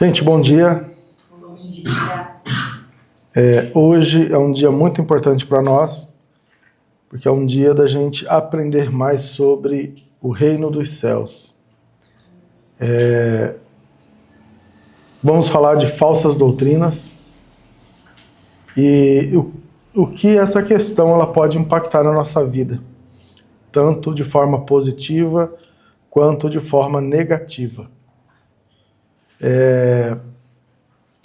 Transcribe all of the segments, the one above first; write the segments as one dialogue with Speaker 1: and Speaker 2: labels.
Speaker 1: Gente, bom dia.
Speaker 2: Bom dia.
Speaker 1: Hoje é um dia muito importante para nós, porque é um dia da gente aprender mais sobre o reino dos céus. Vamos falar de falsas doutrinas e o que essa questão ela pode impactar na nossa vida, tanto de forma positiva quanto de forma negativa.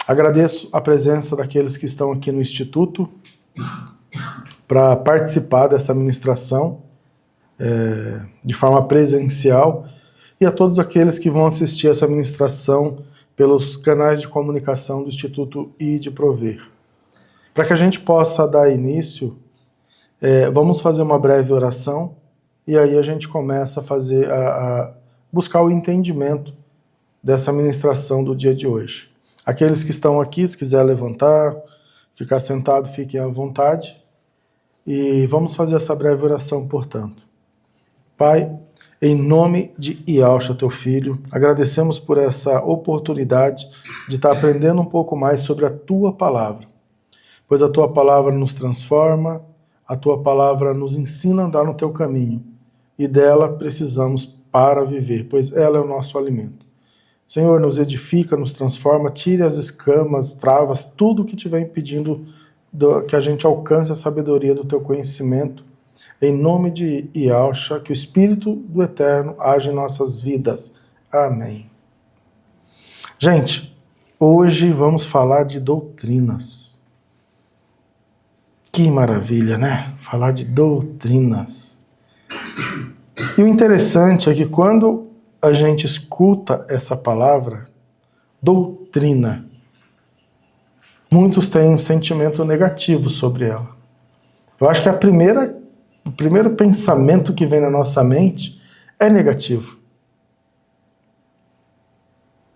Speaker 1: Agradeço a presença daqueles que estão aqui no Instituto para participar dessa ministração de forma presencial e a todos aqueles que vão assistir essa ministração pelos canais de comunicação do Instituto Ide Prover. Para que a gente possa dar início, vamos fazer uma breve oração e aí a gente começa a fazer a buscar o entendimento dessa ministração do dia de hoje. Aqueles que estão aqui, se quiser levantar, ficar sentado, fiquem à vontade. E vamos fazer essa breve oração, portanto. Pai, em nome de Ialcha, teu filho, agradecemos por essa oportunidade de estar aprendendo um pouco mais sobre a tua palavra. Pois a tua palavra nos transforma, a tua palavra nos ensina a andar no teu caminho. E dela precisamos para viver, pois ela é o nosso alimento. Senhor, nos edifica, nos transforma, tire as escamas, travas, tudo que estiver impedindo que a gente alcance a sabedoria do teu conhecimento. Em nome de Ialcha, que o Espírito do Eterno age em nossas vidas. Amém. Gente, hoje vamos falar de doutrinas. Que maravilha, né? Falar de doutrinas. E o interessante é que quando a gente escuta essa palavra, doutrina, muitos têm um sentimento negativo sobre ela. Eu acho que o primeiro pensamento que vem na nossa mente é negativo.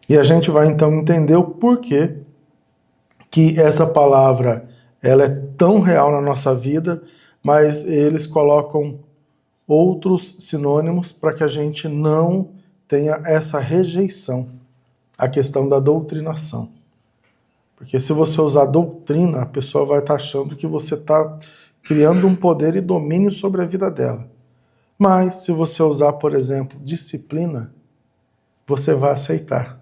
Speaker 1: E a gente vai então entender o porquê que essa palavra ela é tão real na nossa vida, mas eles colocam outros sinônimos para que a gente não tenha essa rejeição, a questão da doutrinação. Porque se você usar doutrina, a pessoa vai estar achando que você está criando um poder e domínio sobre a vida dela. Mas se você usar, por exemplo, disciplina, você vai aceitar.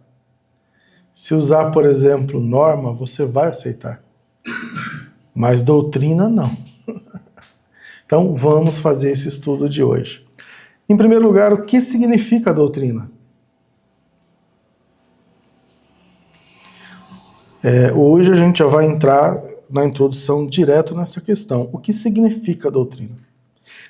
Speaker 1: Se usar, por exemplo, norma, você vai aceitar. Mas doutrina, não. Então, vamos fazer esse estudo de hoje. Em primeiro lugar, o que significa a doutrina? Hoje a gente já vai entrar na introdução direto nessa questão. O que significa a doutrina?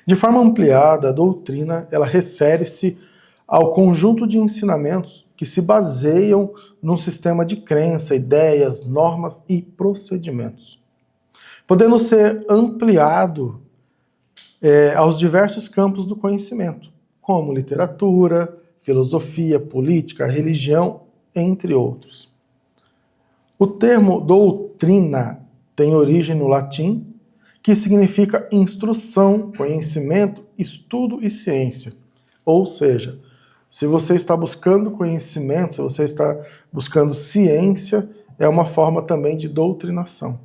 Speaker 1: De forma ampliada, a doutrina ela refere-se ao conjunto de ensinamentos que se baseiam num sistema de crença, ideias, normas e procedimentos, podendo ser ampliado aos diversos campos do conhecimento, como literatura, filosofia, política, religião, entre outros. O termo doutrina tem origem no latim, que significa instrução, conhecimento, estudo e ciência. Ou seja, se você está buscando conhecimento, se você está buscando ciência, é uma forma também de doutrinação.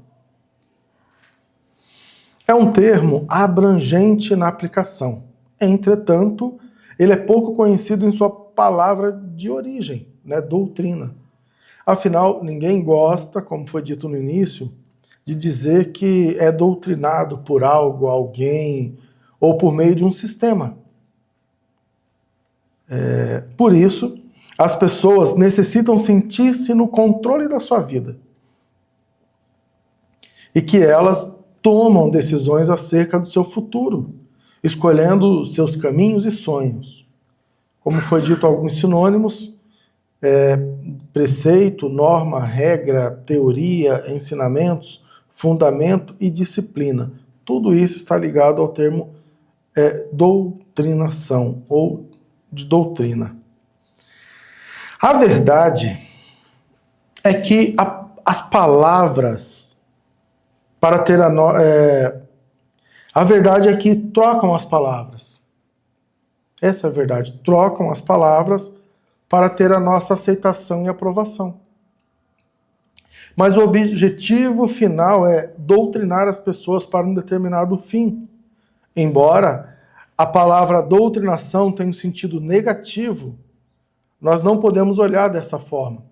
Speaker 1: É um termo abrangente na aplicação. Entretanto, ele é pouco conhecido em sua palavra de origem, né, doutrina. Afinal, ninguém gosta, como foi dito no início, de dizer que é doutrinado por algo, alguém, ou por meio de um sistema. Por isso, as pessoas necessitam sentir-se no controle da sua vida. E que elas tomam decisões acerca do seu futuro, escolhendo seus caminhos e sonhos. Como foi dito alguns sinônimos, preceito, norma, regra, teoria, ensinamentos, fundamento e disciplina. Tudo isso está ligado ao termo doutrinação ou de doutrina. A verdade é que as palavras para ter a verdade é que trocam as palavras. Essa é a verdade. Trocam as palavras para ter a nossa aceitação e aprovação. Mas o objetivo final é doutrinar as pessoas para um determinado fim. Embora a palavra doutrinação tenha um sentido negativo, nós não podemos olhar dessa forma.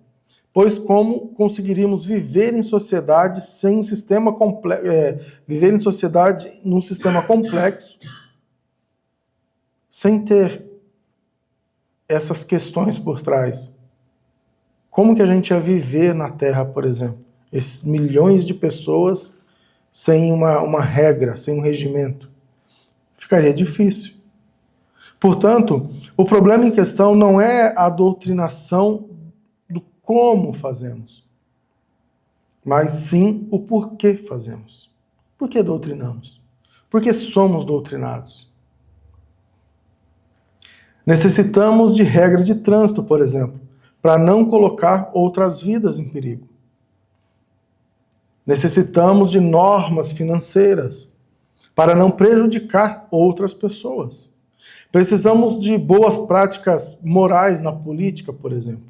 Speaker 1: Pois como conseguiríamos viver em sociedade sem um sistema viver em sociedade num sistema complexo, sem ter essas questões por trás? Como que a gente ia viver na Terra, por exemplo? Esses milhões de pessoas sem uma regra, sem um regimento. Ficaria difícil. Portanto, o problema em questão não é a doutrinação do como fazemos, mas sim o porquê fazemos. Por que doutrinamos? Por que somos doutrinados? Necessitamos de regra de trânsito, por exemplo, para não colocar outras vidas em perigo. Necessitamos de normas financeiras para não prejudicar outras pessoas. Precisamos de boas práticas morais na política, por exemplo,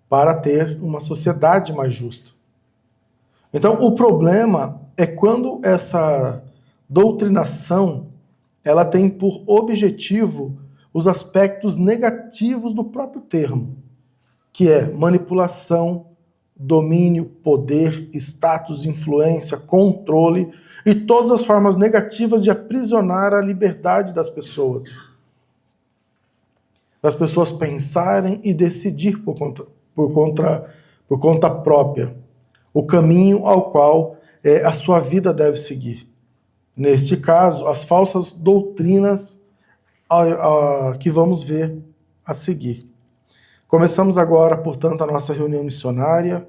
Speaker 1: para ter uma sociedade mais justa. Então, o problema é quando essa doutrinação ela tem por objetivo os aspectos negativos do próprio termo, que é manipulação, domínio, poder, status, influência, controle e todas as formas negativas de aprisionar a liberdade das pessoas. Das pessoas pensarem e decidir por conta própria o caminho ao qual a sua vida deve seguir. Neste caso, as falsas doutrinas que vamos ver a seguir. Começamos agora, portanto, a nossa reunião missionária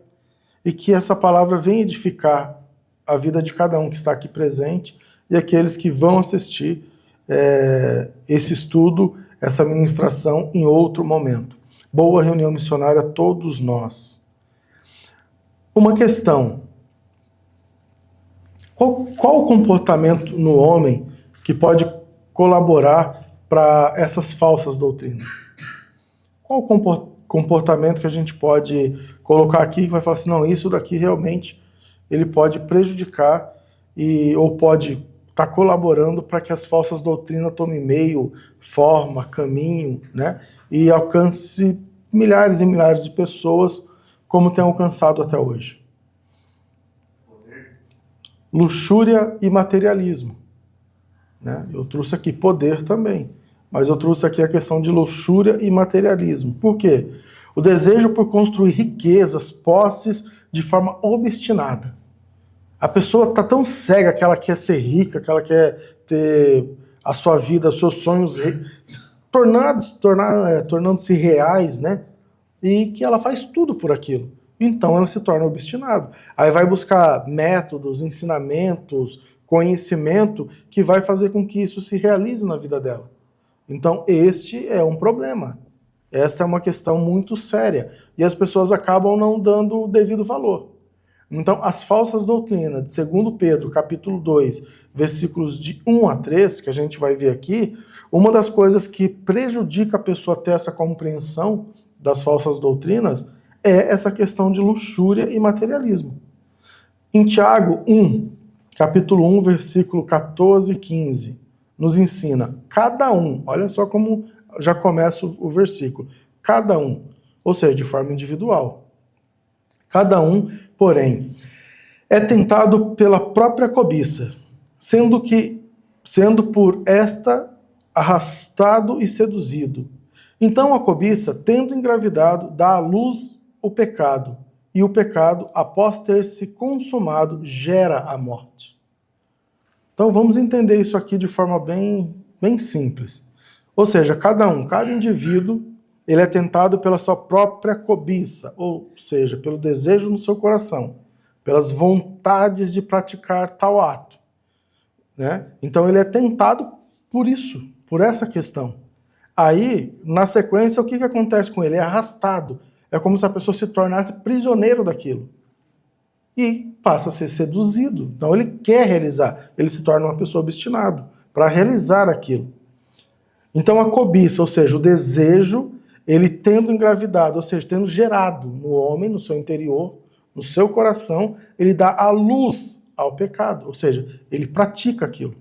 Speaker 1: e que essa palavra venha edificar a vida de cada um que está aqui presente e aqueles que vão assistir esse estudo, essa ministração em outro momento. Boa reunião missionária a todos nós. Uma questão. Qual o comportamento no homem que pode colaborar para essas falsas doutrinas? Qual o comportamento que a gente pode colocar aqui que vai falar assim, não, isso daqui realmente ele pode prejudicar ou pode estar colaborando para que as falsas doutrinas tomem meio, forma, caminho, né? E alcance milhares e milhares de pessoas como tem alcançado até hoje. Luxúria e materialismo. Né? Eu trouxe aqui poder também, mas eu trouxe aqui a questão de luxúria e materialismo. Por quê? O desejo por construir riquezas, posses, de forma obstinada. A pessoa está tão cega que ela quer ser rica, que ela quer ter a sua vida, os seus sonhos tornando-se reais, né? E que ela faz tudo por aquilo. Então ela se torna obstinada. Aí vai buscar métodos, ensinamentos, conhecimento que vai fazer com que isso se realize na vida dela. Então este é um problema. Esta é uma questão muito séria. E as pessoas acabam não dando o devido valor. Então as falsas doutrinas de 2 Pedro, capítulo 2, versículos de 1 a 3, que a gente vai ver aqui, uma das coisas que prejudica a pessoa a ter essa compreensão das falsas doutrinas é essa questão de luxúria e materialismo. Em Tiago 1, capítulo 1, versículo 14 e 15, nos ensina, cada um, olha só como já começa o versículo, cada um, ou seja, de forma individual. Cada um, porém, é tentado pela própria cobiça, sendo por esta arrastado e seduzido. Então a cobiça, tendo engravidado, dá à luz o pecado, e o pecado, após ter se consumado, gera a morte. Então vamos entender isso aqui de forma bem simples. Ou seja, cada indivíduo, ele é tentado pela sua própria cobiça, ou seja, pelo desejo no seu coração, pelas vontades de praticar tal ato. Né? Então ele é tentado por isso, por essa questão. Aí, na sequência, o que acontece com ele? É arrastado. É como se a pessoa se tornasse prisioneiro daquilo. E passa a ser seduzido. Então ele quer realizar. Ele se torna uma pessoa obstinada para realizar aquilo. Então a cobiça, ou seja, o desejo, ele tendo engravidado, ou seja, tendo gerado no homem, no seu interior, no seu coração, ele dá a luz ao pecado, ou seja, ele pratica aquilo.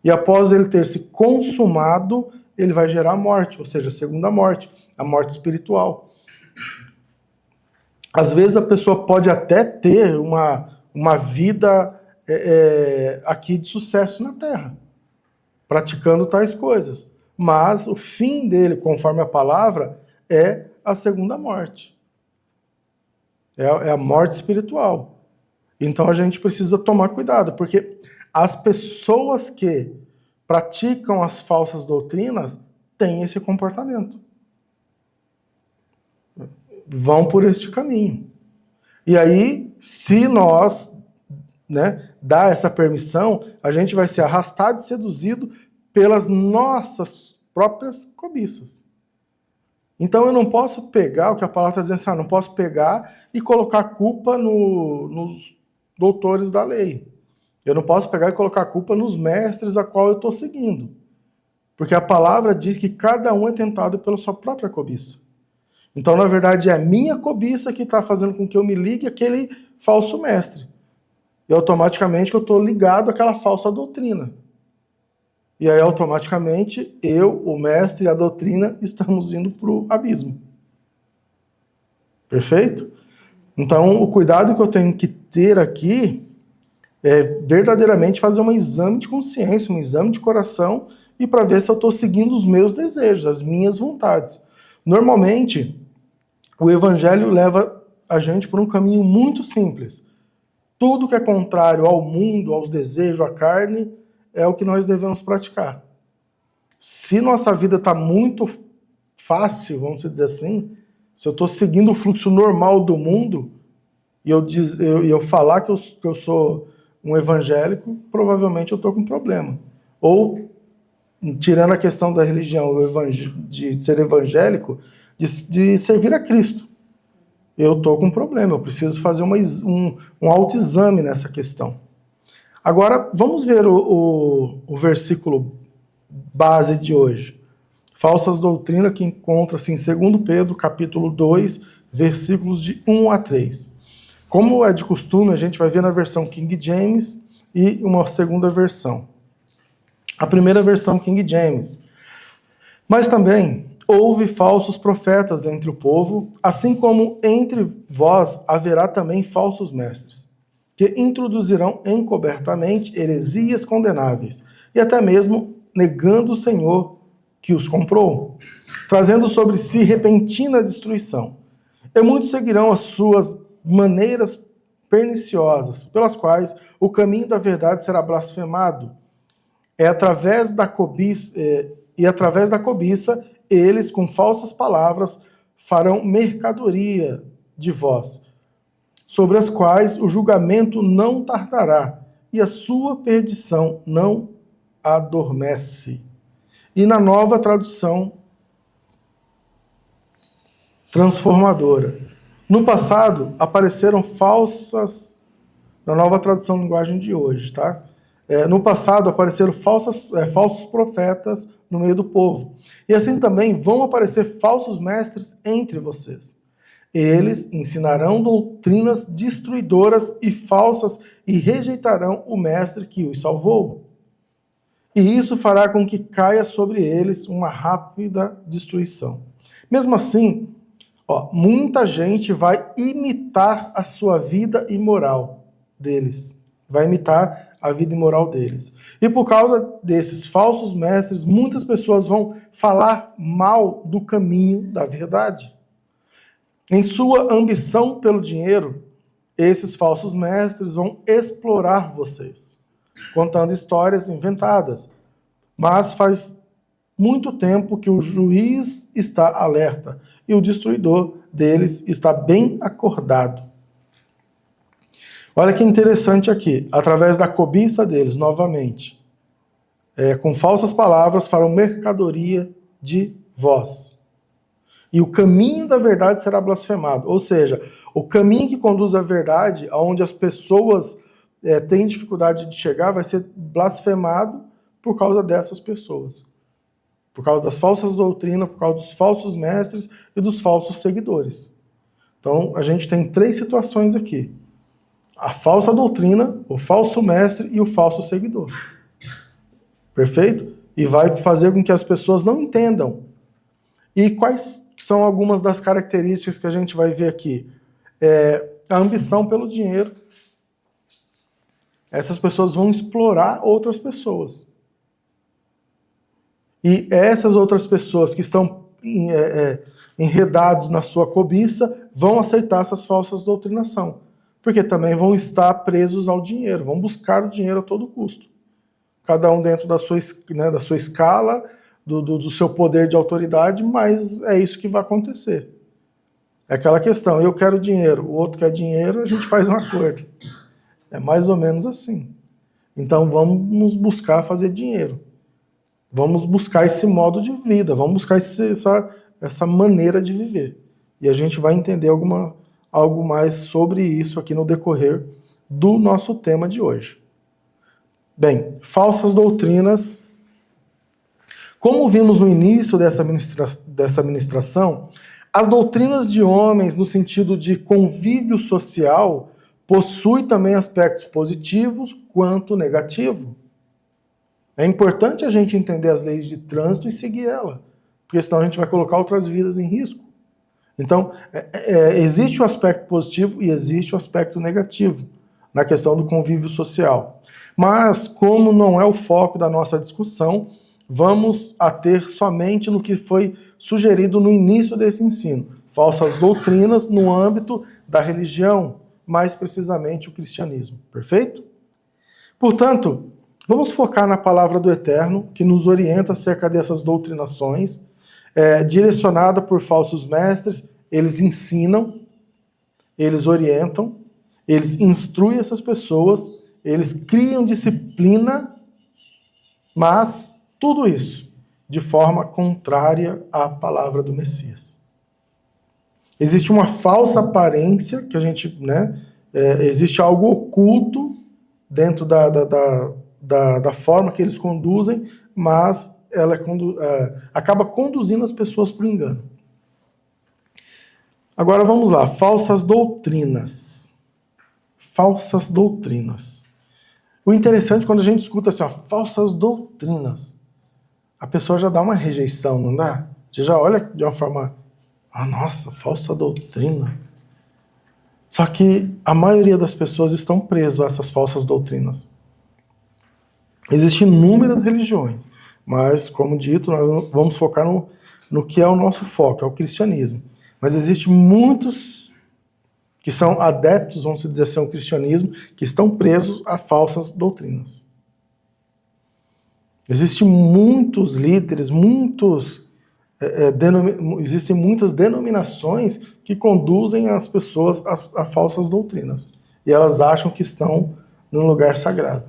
Speaker 1: E após ele ter se consumado, ele vai gerar a morte, ou seja, a segunda morte, a morte espiritual. Às vezes a pessoa pode até ter uma vida aqui de sucesso na Terra, praticando tais coisas. Mas o fim dele, conforme a palavra, é a segunda morte. É a morte espiritual. Então a gente precisa tomar cuidado, porque as pessoas que praticam as falsas doutrinas têm esse comportamento. Vão por este caminho. E aí, se nós dar essa permissão, a gente vai ser arrastado e seduzido pelas nossas próprias cobiças. Então eu não posso pegar, o que a palavra está dizendo, não posso pegar e colocar a culpa nos doutores da lei. Eu não posso pegar e colocar a culpa nos mestres a qual eu estou seguindo. Porque a palavra diz que cada um é tentado pela sua própria cobiça. Então, na verdade, é a minha cobiça que está fazendo com que eu me ligue àquele falso mestre. E automaticamente eu estou ligado àquela falsa doutrina. E aí, automaticamente, eu, o mestre e a doutrina estamos indo para o abismo. Perfeito? Então, o cuidado que eu tenho que ter aqui é verdadeiramente fazer um exame de consciência, um exame de coração, e para ver se eu estou seguindo os meus desejos, as minhas vontades. Normalmente, o evangelho leva a gente por um caminho muito simples. Tudo que é contrário ao mundo, aos desejos, à carne, é o que nós devemos praticar. Se nossa vida está muito fácil, vamos dizer assim, se eu estou seguindo o fluxo normal do mundo, e eu falar que eu sou um evangélico, provavelmente eu estou com problema. Ou, tirando a questão da religião, de ser evangélico, de servir a Cristo. Eu estou com problema, eu preciso fazer um autoexame nessa questão. Agora, vamos ver o versículo base de hoje. Falsas doutrinas que encontra-se em 2 Pedro, capítulo 2, versículos de 1 a 3. Como é de costume, a gente vai ver na versão King James e uma segunda versão. A primeira versão, King James. Mas também houve falsos profetas entre o povo, assim como entre vós haverá também falsos mestres, que introduzirão encobertamente heresias condenáveis, e até mesmo negando o Senhor que os comprou, trazendo sobre si repentina destruição. E muitos seguirão as suas maneiras perniciosas, pelas quais o caminho da verdade será blasfemado. Através da cobiça, eles, com falsas palavras, farão mercadoria de vós, sobre as quais o julgamento não tardará, e a sua perdição não adormece. E na nova tradução transformadora. No passado, apareceram falsas... Na nova tradução linguagem de hoje, tá? No passado, apareceram falsos profetas no meio do povo. E assim também vão aparecer falsos mestres entre vocês. Eles ensinarão doutrinas destruidoras e falsas e rejeitarão o mestre que os salvou. E isso fará com que caia sobre eles uma rápida destruição. Mesmo assim, muita gente vai imitar a sua vida imoral deles. Vai imitar a vida imoral deles. E por causa desses falsos mestres, muitas pessoas vão falar mal do caminho da verdade. Em sua ambição pelo dinheiro, esses falsos mestres vão explorar vocês, contando histórias inventadas. Mas faz muito tempo que o juiz está alerta e o destruidor deles está bem acordado. Olha que interessante aqui, através da cobiça deles, novamente, com falsas palavras, farão mercadoria de vós. E o caminho da verdade será blasfemado. Ou seja, o caminho que conduz à verdade, aonde as pessoas têm dificuldade de chegar, vai ser blasfemado por causa dessas pessoas. Por causa das falsas doutrinas, por causa dos falsos mestres e dos falsos seguidores. Então, a gente tem 3 situações aqui. A falsa doutrina, o falso mestre e o falso seguidor. Perfeito? E vai fazer com que as pessoas não entendam. E quais são algumas das características que a gente vai ver aqui? A ambição pelo dinheiro. Essas pessoas vão explorar outras pessoas. E essas outras pessoas que estão enredados na sua cobiça vão aceitar essas falsas doutrinação. Porque também vão estar presos ao dinheiro, vão buscar o dinheiro a todo custo. Cada um dentro da sua escala, do seu poder de autoridade, mas é isso que vai acontecer. É aquela questão, eu quero dinheiro, o outro quer dinheiro, a gente faz um acordo. É mais ou menos assim. Então vamos buscar fazer dinheiro. Vamos buscar esse modo de vida, vamos buscar essa maneira de viver. E a gente vai entender algo mais sobre isso aqui no decorrer do nosso tema de hoje. Bem, falsas doutrinas. Como vimos no início dessa ministração, as doutrinas de homens, no sentido de convívio social, possuem também aspectos positivos quanto negativos. É importante a gente entender as leis de trânsito e seguir ela, porque senão a gente vai colocar outras vidas em risco. Então, existe o aspecto positivo e existe o aspecto negativo na questão do convívio social. Mas, como não é o foco da nossa discussão, vamos ater somente no que foi sugerido no início desse ensino. Falsas doutrinas no âmbito da religião, mais precisamente o cristianismo. Perfeito? Portanto, vamos focar na palavra do Eterno, que nos orienta acerca dessas doutrinações, direcionada por falsos mestres. Eles ensinam, eles orientam, eles instruem essas pessoas, eles criam disciplina, mas tudo isso de forma contrária à palavra do Messias. Existe uma falsa aparência, que a gente, existe algo oculto dentro da forma que eles conduzem, mas ela acaba conduzindo as pessoas para o engano. Agora vamos lá, falsas doutrinas. Falsas doutrinas. O interessante quando a gente escuta assim, falsas doutrinas, a pessoa já dá uma rejeição, não dá? Você já olha de uma forma, nossa, falsa doutrina. Só que a maioria das pessoas estão presas a essas falsas doutrinas. Existem inúmeras religiões, mas, como dito, nós vamos focar no que é o nosso foco, é o cristianismo. Mas existem muitos que são adeptos, vamos dizer assim, ao cristianismo, que estão presos a falsas doutrinas. Existem muitos líderes, existem muitas denominações que conduzem as pessoas a falsas doutrinas. E elas acham que estão num lugar sagrado.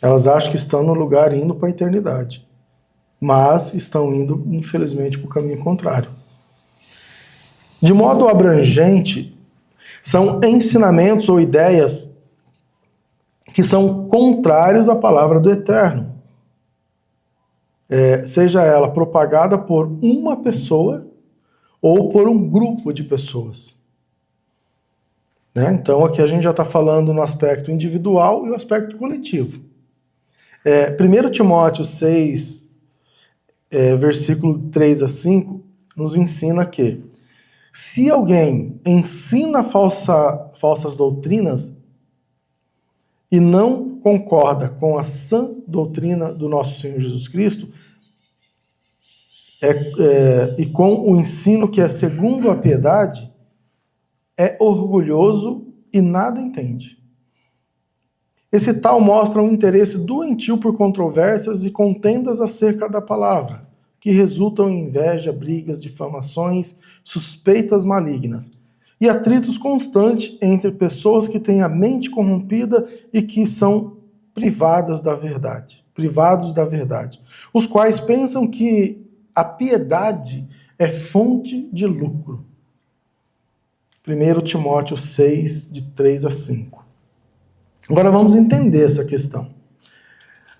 Speaker 1: Elas acham que estão no lugar indo para a eternidade. Mas estão indo, infelizmente, para o caminho contrário. De modo abrangente, são ensinamentos ou ideias que são contrários à palavra do Eterno. Seja ela propagada por uma pessoa ou por um grupo de pessoas. Então, aqui a gente já está falando no aspecto individual e o aspecto coletivo. 1 Timóteo 6, versículo 3 a 5, nos ensina que se alguém ensina falsas doutrinas e não concorda com a sã doutrina do nosso Senhor Jesus Cristo, e com o ensino que é segundo a piedade, é orgulhoso e nada entende. Esse tal mostra um interesse doentio por controvérsias e contendas acerca da palavra, que resultam em inveja, brigas, difamações, suspeitas malignas e atritos constantes entre pessoas que têm a mente corrompida e que são privados da verdade, os quais pensam que a piedade é fonte de lucro. 1 Timóteo 6, de 3 a 5. Agora vamos entender essa questão.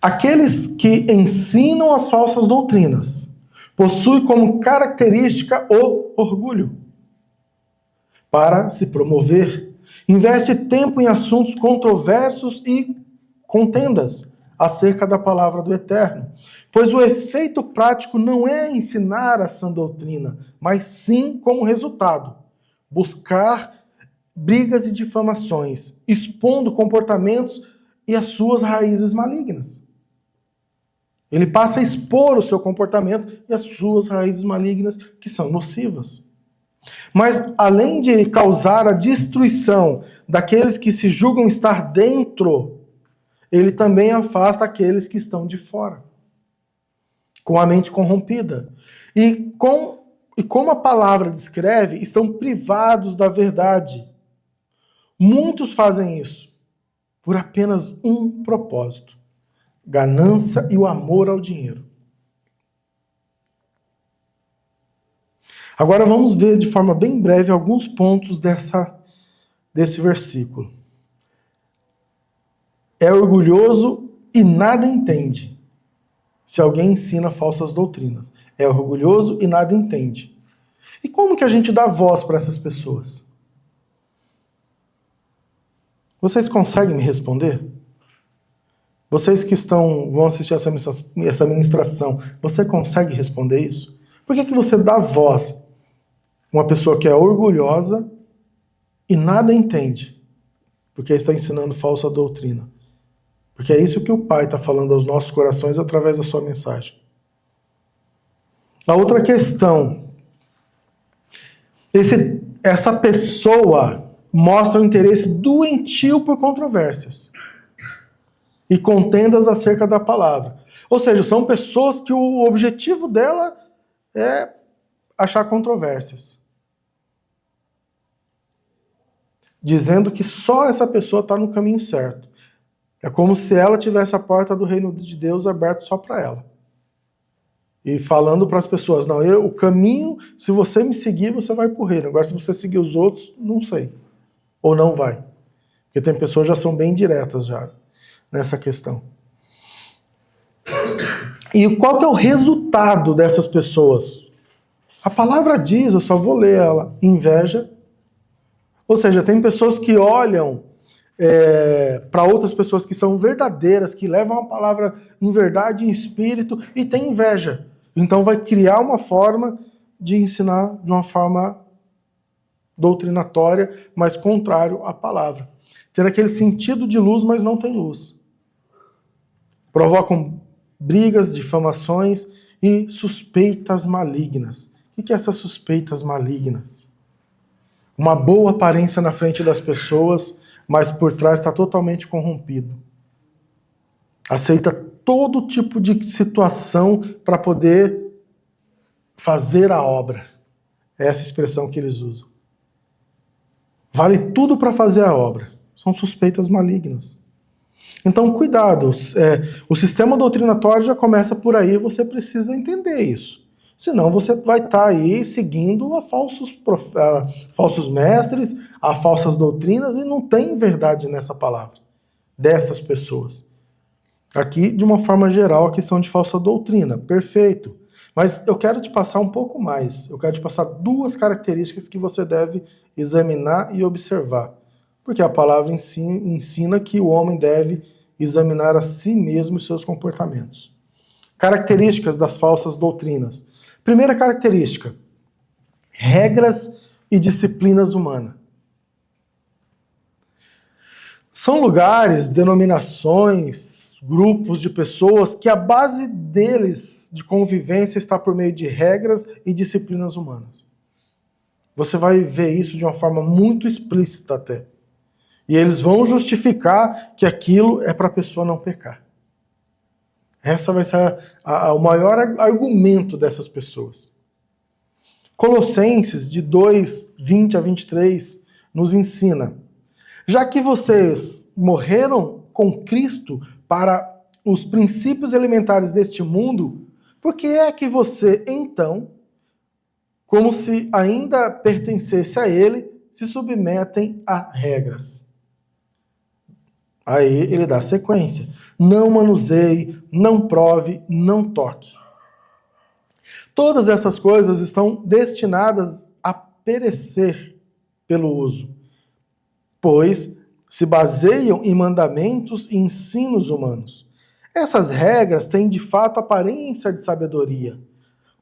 Speaker 1: Aqueles que ensinam as falsas doutrinas possuem como característica o orgulho. para se promover. Investe tempo em assuntos controversos e contendas acerca da palavra do Eterno. Pois o efeito prático não é ensinar a sã doutrina, mas sim, como resultado, buscar brigas e difamações, expondo comportamentos e as suas raízes malignas. Ele passa a expor o seu comportamento e as suas raízes malignas, que são nocivas. Mas, além de causar a destruição daqueles que se julgam estar dentro, ele também afasta aqueles que estão de fora, com a mente corrompida. E como a palavra descreve, estão privados da verdade. Muitos fazem isso por apenas um propósito: ganância e o amor ao dinheiro. Agora vamos ver de forma bem breve alguns pontos desse versículo. É orgulhoso e nada entende, se alguém ensina falsas doutrinas. É orgulhoso e nada entende. E como que a gente dá voz para essas pessoas? Vocês conseguem me responder? Vocês que vão assistir essa ministração, você consegue responder isso? Por que você dá voz a uma pessoa que é orgulhosa e nada entende? Porque está ensinando falsa doutrina. Porque é isso que o Pai está falando aos nossos corações através da sua mensagem. A outra questão. Essa pessoa mostra um interesse doentio por controvérsias e contendas acerca da palavra. Ou seja, são pessoas que o objetivo dela é achar controvérsias, dizendo que só essa pessoa está no caminho certo. É como se ela tivesse a porta do reino de Deus aberta só para ela. E falando para as pessoas, não, o caminho, se você me seguir, você vai para o reino. Agora, se você seguir os outros, não sei. Ou não vai. Porque tem pessoas que já são bem diretas já nessa questão. E qual que é o resultado dessas pessoas? A palavra diz, eu só vou ler ela, inveja. Ou seja, tem pessoas que olham para outras pessoas que são verdadeiras, que levam a palavra em verdade, em espírito, e tem inveja. Então vai criar uma forma de ensinar de uma forma doutrinatória, mas contrário à palavra. Ter aquele sentido de luz, mas não tem luz. Provocam brigas, difamações e suspeitas malignas. O que é essas suspeitas malignas? Uma boa aparência na frente das pessoas, mas por trás está totalmente corrompido. Aceita todo tipo de situação para poder fazer a obra. É essa expressão que eles usam. Vale tudo para fazer a obra. São suspeitas malignas. Então, cuidado. O sistema doutrinatório já começa por aí, você precisa entender isso. Senão você vai estar aí seguindo a falsos mestres, a falsas doutrinas, e não tem verdade nessa palavra, dessas pessoas. Aqui, de uma forma geral, a questão de falsa doutrina. Perfeito. Mas eu quero te passar um pouco mais. Eu quero te passar 2 características que você deve examinar e observar. Porque a palavra ensina que o homem deve examinar a si mesmo e seus comportamentos. Características das falsas doutrinas. Primeira característica: regras e disciplinas humanas. São lugares, denominações, grupos de pessoas que a base deles de convivência está por meio de regras e disciplinas humanas. Você vai ver isso de uma forma muito explícita até. E eles vão justificar que aquilo é para a pessoa não pecar. Essa vai ser o maior argumento dessas pessoas. Colossenses, de 2, 20 a 23, nos ensina: já que vocês morreram com Cristo para os princípios elementares deste mundo, por que é que você, então, como se ainda pertencesse a ele, se submetem a regras? Aí ele dá sequência. Não manuseie, não prove, não toque. Todas essas coisas estão destinadas a perecer pelo uso, pois se baseiam em mandamentos e ensinos humanos. Essas regras têm de fato aparência de sabedoria,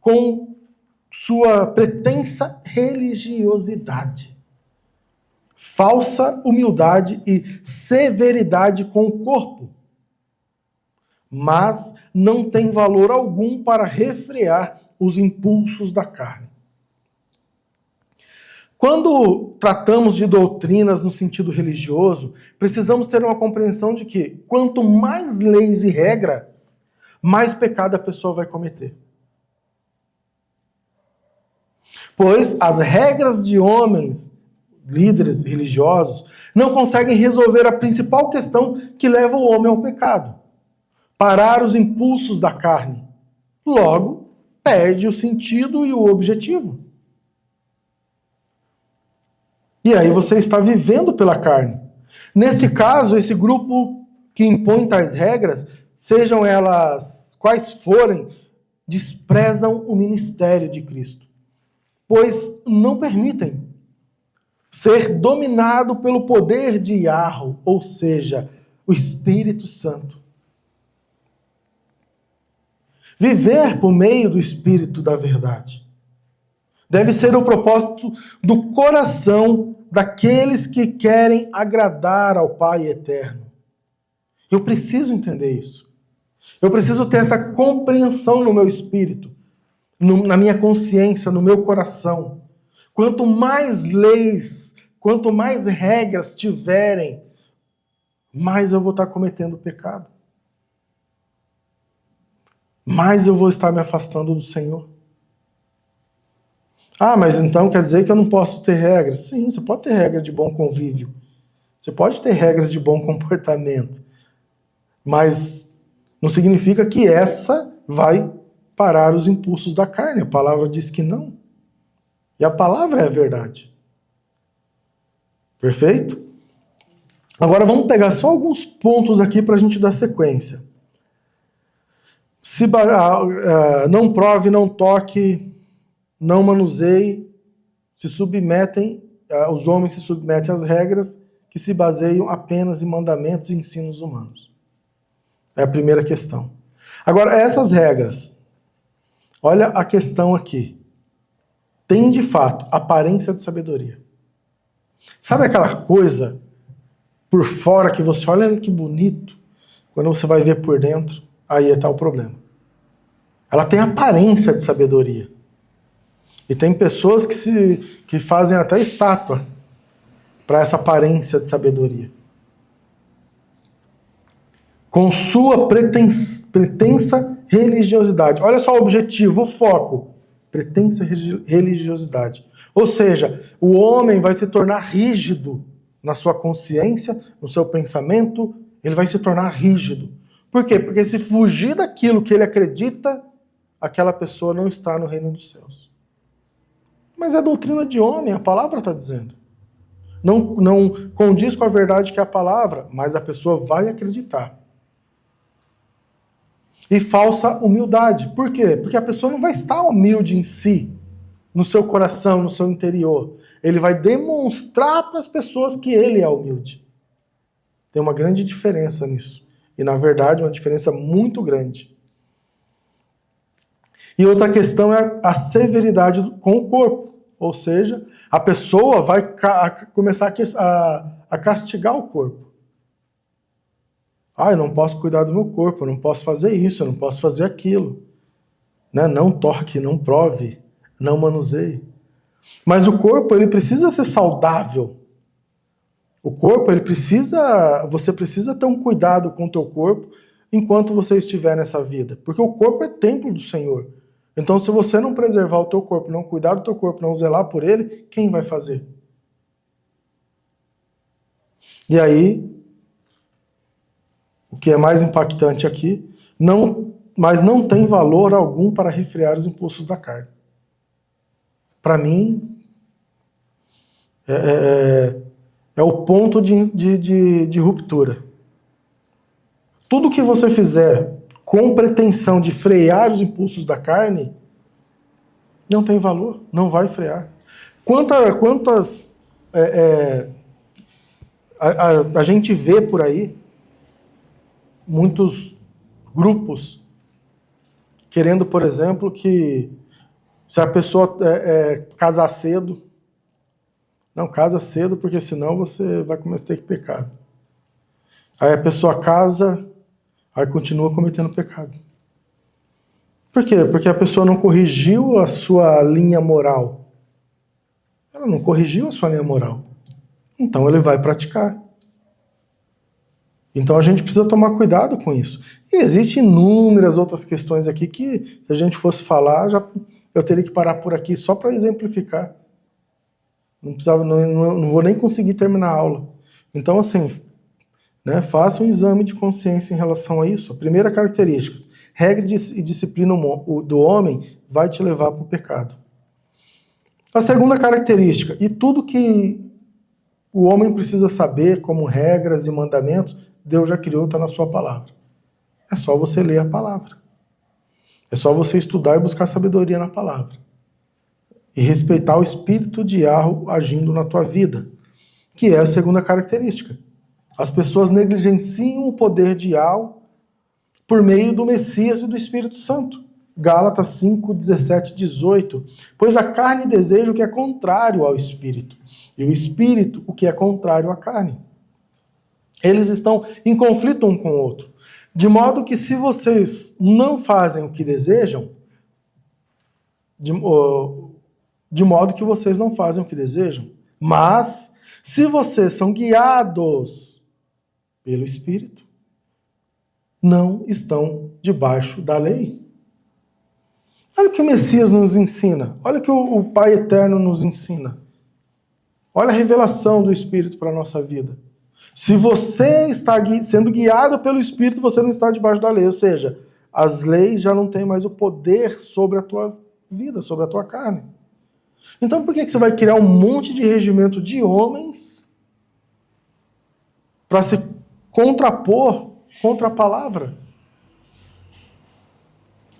Speaker 1: com sua pretensa religiosidade, falsa humildade e severidade com o corpo, mas não tem valor algum para refrear os impulsos da carne. Quando tratamos de doutrinas no sentido religioso, precisamos ter uma compreensão de que quanto mais leis e regras, mais pecado a pessoa vai cometer. Pois as regras de homens, líderes religiosos, não conseguem resolver a principal questão que leva o homem ao pecado: parar os impulsos da carne. Logo, perde o sentido e o objetivo. E aí você está vivendo pela carne. Neste caso, esse grupo que impõe tais regras, sejam elas quais forem, desprezam o ministério de Cristo, pois não permitem ser dominado pelo poder de Yahweh, ou seja, o Espírito Santo. Viver por meio do Espírito da verdade deve ser o propósito do coração daqueles que querem agradar ao Pai eterno. Eu preciso entender isso. Eu preciso ter essa compreensão no meu espírito, na minha consciência, no meu coração. Quanto mais leis, quanto mais regras tiverem, mais eu vou estar cometendo pecado. Mais eu vou estar me afastando do Senhor. Ah, mas então quer dizer que eu não posso ter regras? Sim, você pode ter regra de bom convívio. Você pode ter regras de bom comportamento. Mas não significa que essa vai parar os impulsos da carne. A palavra diz que não. E a palavra é a verdade. Perfeito? Agora vamos pegar só alguns pontos aqui para a gente dar sequência. Não prove, não toque, não manuseie, os homens se submetem às regras que se baseiam apenas em mandamentos e ensinos humanos. É a primeira questão. Agora, essas regras, olha a questão aqui. Tem, de fato, aparência de sabedoria. Sabe aquela coisa por fora que você olha que bonito, quando você vai ver por dentro, aí está o problema. Ela tem aparência de sabedoria. E tem pessoas que fazem até estátua para essa aparência de sabedoria. Com sua pretensa religiosidade. Olha só o objetivo, o foco. Pretensa religiosidade. Ou seja, o homem vai se tornar rígido na sua consciência, no seu pensamento, ele vai se tornar rígido. Por quê? Porque se fugir daquilo que ele acredita, aquela pessoa não está no reino dos céus. Mas é doutrina de homem, a palavra está dizendo. Não condiz com a verdade que é a palavra, mas a pessoa vai acreditar. E falsa humildade. Por quê? Porque a pessoa não vai estar humilde em si, no seu coração, no seu interior. Ele vai demonstrar para as pessoas que ele é humilde. Tem uma grande diferença nisso. E, na verdade, uma diferença muito grande. E outra questão é a severidade com o corpo. Ou seja, a pessoa vai começar a castigar o corpo. Eu não posso cuidar do meu corpo, eu não posso fazer isso, eu não posso fazer aquilo. Não toque, não prove, não manuseie. Mas o corpo, ele precisa ser saudável. O corpo, você precisa ter um cuidado com o teu corpo enquanto você estiver nessa vida. Porque o corpo é templo do Senhor. Então, se você não preservar o teu corpo, não cuidar do teu corpo, não zelar por ele, quem vai fazer? E aí, o que é mais impactante aqui, mas não tem valor algum para refrear os impulsos da carne. Para mim, é o ponto de ruptura. Tudo que você fizer com pretensão de frear os impulsos da carne, não tem valor, não vai frear. Quantas a gente vê por aí muitos grupos querendo, por exemplo, que se a pessoa casar cedo, não, casa cedo porque senão você vai cometer pecado. Aí a pessoa casa, aí continua cometendo pecado. Por quê? Porque a pessoa não corrigiu a sua linha moral. Ela não corrigiu a sua linha moral. Então ele vai praticar. Então a gente precisa tomar cuidado com isso. E existem inúmeras outras questões aqui que, se a gente fosse falar, eu teria que parar por aqui só para exemplificar. Não vou nem conseguir terminar a aula. Então, assim, né, faça um exame de consciência em relação a isso. A primeira característica, regra e disciplina do homem vai te levar para o pecado. A segunda característica, e tudo que o homem precisa saber, como regras e mandamentos, Deus já criou, está na sua palavra. É só você ler a palavra. É só você estudar e buscar sabedoria na palavra. E respeitar o espírito de Yahweh agindo na tua vida, que é a segunda característica. As pessoas negligenciam o poder de Yahweh por meio do Messias e do Espírito Santo. Gálatas 5, 17, 18. Pois a carne deseja o que é contrário ao espírito, e o espírito o que é contrário à carne. Eles estão em conflito um com o outro. De modo que se vocês não fazem o que desejam, de modo que vocês não fazem o que desejam. Mas, se vocês são guiados pelo Espírito, não estão debaixo da lei. Olha o que o Messias nos ensina. Olha o que o Pai Eterno nos ensina. Olha a revelação do Espírito para a nossa vida. Se você está sendo guiado pelo Espírito, você não está debaixo da lei. Ou seja, as leis já não têm mais o poder sobre a tua vida, sobre a tua carne. Então por que você vai criar um monte de regimento de homens para se contrapor contra a palavra?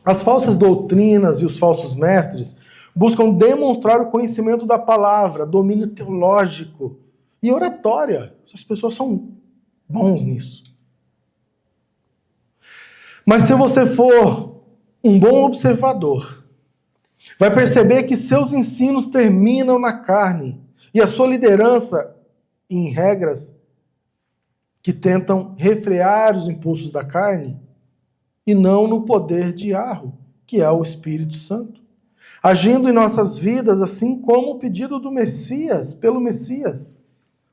Speaker 1: As falsas doutrinas e os falsos mestres buscam demonstrar o conhecimento da palavra, domínio teológico e oratória. As pessoas são bons nisso. Mas se você for um bom observador, vai perceber que seus ensinos terminam na carne e a sua liderança em regras que tentam refrear os impulsos da carne e não no poder de Yahweh, que é o Espírito Santo, agindo em nossas vidas assim como o pedido do Messias, pelo Messias.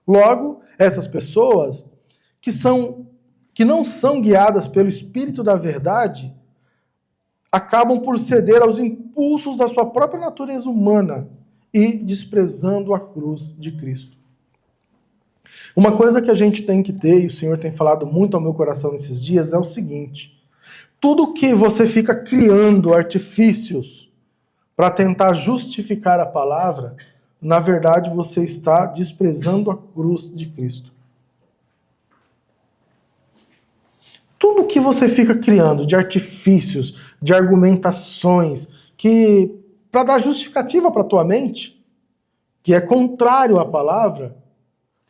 Speaker 1: Logo, essas pessoas que não são guiadas pelo Espírito da verdade acabam por ceder aos impulsos da sua própria natureza humana e desprezando a cruz de Cristo. Uma coisa que a gente tem que ter, e o Senhor tem falado muito ao meu coração nesses dias, é o seguinte: tudo que você fica criando artifícios para tentar justificar a palavra, na verdade você está desprezando a cruz de Cristo. Tudo que você fica criando de artifícios, de argumentações, que para dar justificativa para a tua mente, que é contrário à palavra,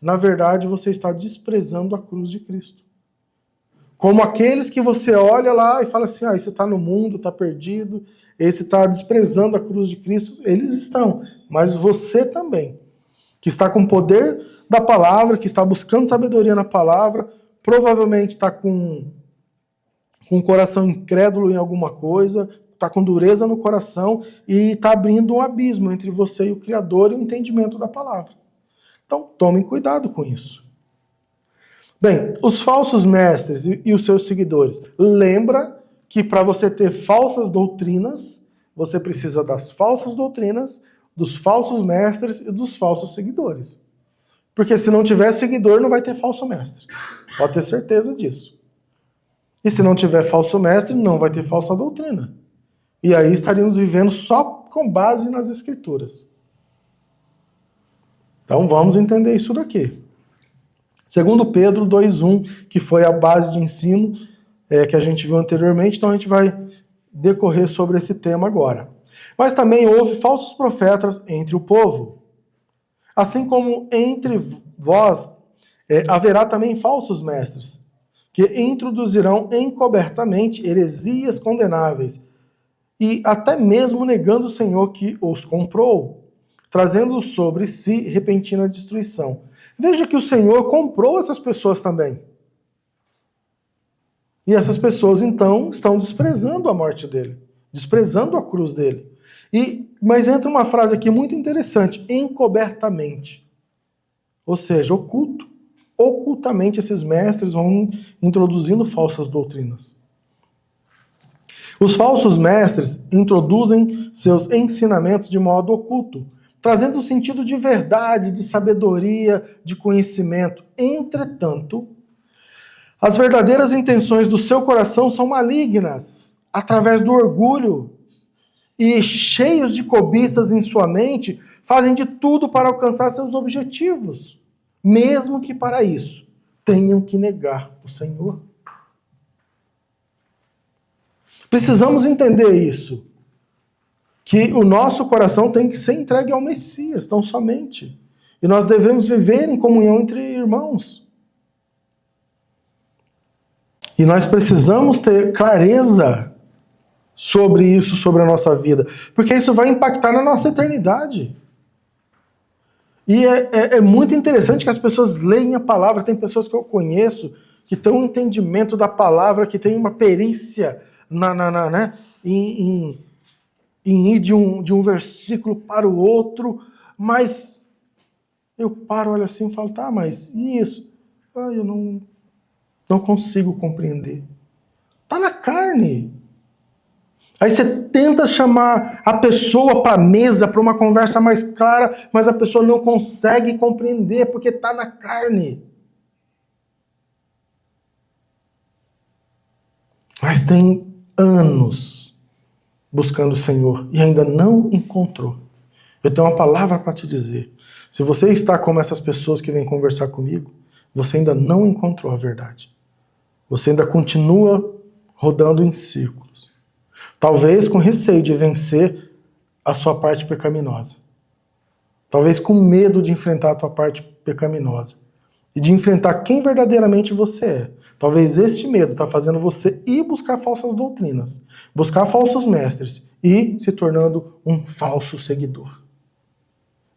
Speaker 1: na verdade você está desprezando a cruz de Cristo. Como aqueles que você olha lá e fala assim, esse está no mundo, está perdido, esse está desprezando a cruz de Cristo. Eles estão, mas você também, que está com o poder da palavra, que está buscando sabedoria na palavra, provavelmente está com o coração incrédulo em alguma coisa, está com dureza no coração e está abrindo um abismo entre você e o Criador e o entendimento da palavra. Então, tomem cuidado com isso. Bem, os falsos mestres e os seus seguidores. Lembra que para você ter falsas doutrinas, você precisa das falsas doutrinas, dos falsos mestres e dos falsos seguidores. Porque se não tiver seguidor, não vai ter falso mestre. Pode ter certeza disso. E se não tiver falso mestre, não vai ter falsa doutrina. E aí estaríamos vivendo só com base nas Escrituras. Então vamos entender isso daqui. Segundo Pedro 2:1, que foi a base de ensino que a gente viu anteriormente, então a gente vai decorrer sobre esse tema agora. Mas também houve falsos profetas entre o povo. Assim como entre vós haverá também falsos mestres, que introduzirão encobertamente heresias condenáveis, e até mesmo negando o Senhor que os comprou, trazendo sobre si repentina destruição. Veja que o Senhor comprou essas pessoas também. E essas pessoas, então, estão desprezando a morte dele, desprezando a cruz dele. Mas entra uma frase aqui muito interessante, encobertamente. Ou seja, ocultamente esses mestres vão introduzindo falsas doutrinas. Os falsos mestres introduzem seus ensinamentos de modo oculto, trazendo um sentido de verdade, de sabedoria, de conhecimento. Entretanto, as verdadeiras intenções do seu coração são malignas, através do orgulho, e cheios de cobiças em sua mente, fazem de tudo para alcançar seus objetivos, mesmo que para isso tenham que negar o Senhor. Precisamos entender isso, que o nosso coração tem que ser entregue ao Messias, tão somente. E nós devemos viver em comunhão entre irmãos. E nós precisamos ter clareza sobre isso, sobre a nossa vida, porque isso vai impactar na nossa eternidade. E é muito interessante que as pessoas leem a palavra. Tem pessoas que eu conheço que têm um entendimento da palavra, que têm uma perícia em ir de um versículo para o outro, mas eu paro, olho assim e falo, tá, mas e isso? Eu não consigo compreender. Está na carne. Aí você tenta chamar a pessoa para a mesa, para uma conversa mais clara, mas a pessoa não consegue compreender, porque está na carne. Mas tem anos buscando o Senhor e ainda não encontrou. Eu tenho uma palavra para te dizer. Se você está como essas pessoas que vêm conversar comigo, você ainda não encontrou a verdade. Você ainda continua rodando em círculos. Talvez com receio de vencer a sua parte pecaminosa. Talvez com medo de enfrentar a tua parte pecaminosa. E de enfrentar quem verdadeiramente você é. Talvez este medo está fazendo você ir buscar falsas doutrinas, buscar falsos mestres e se tornando um falso seguidor.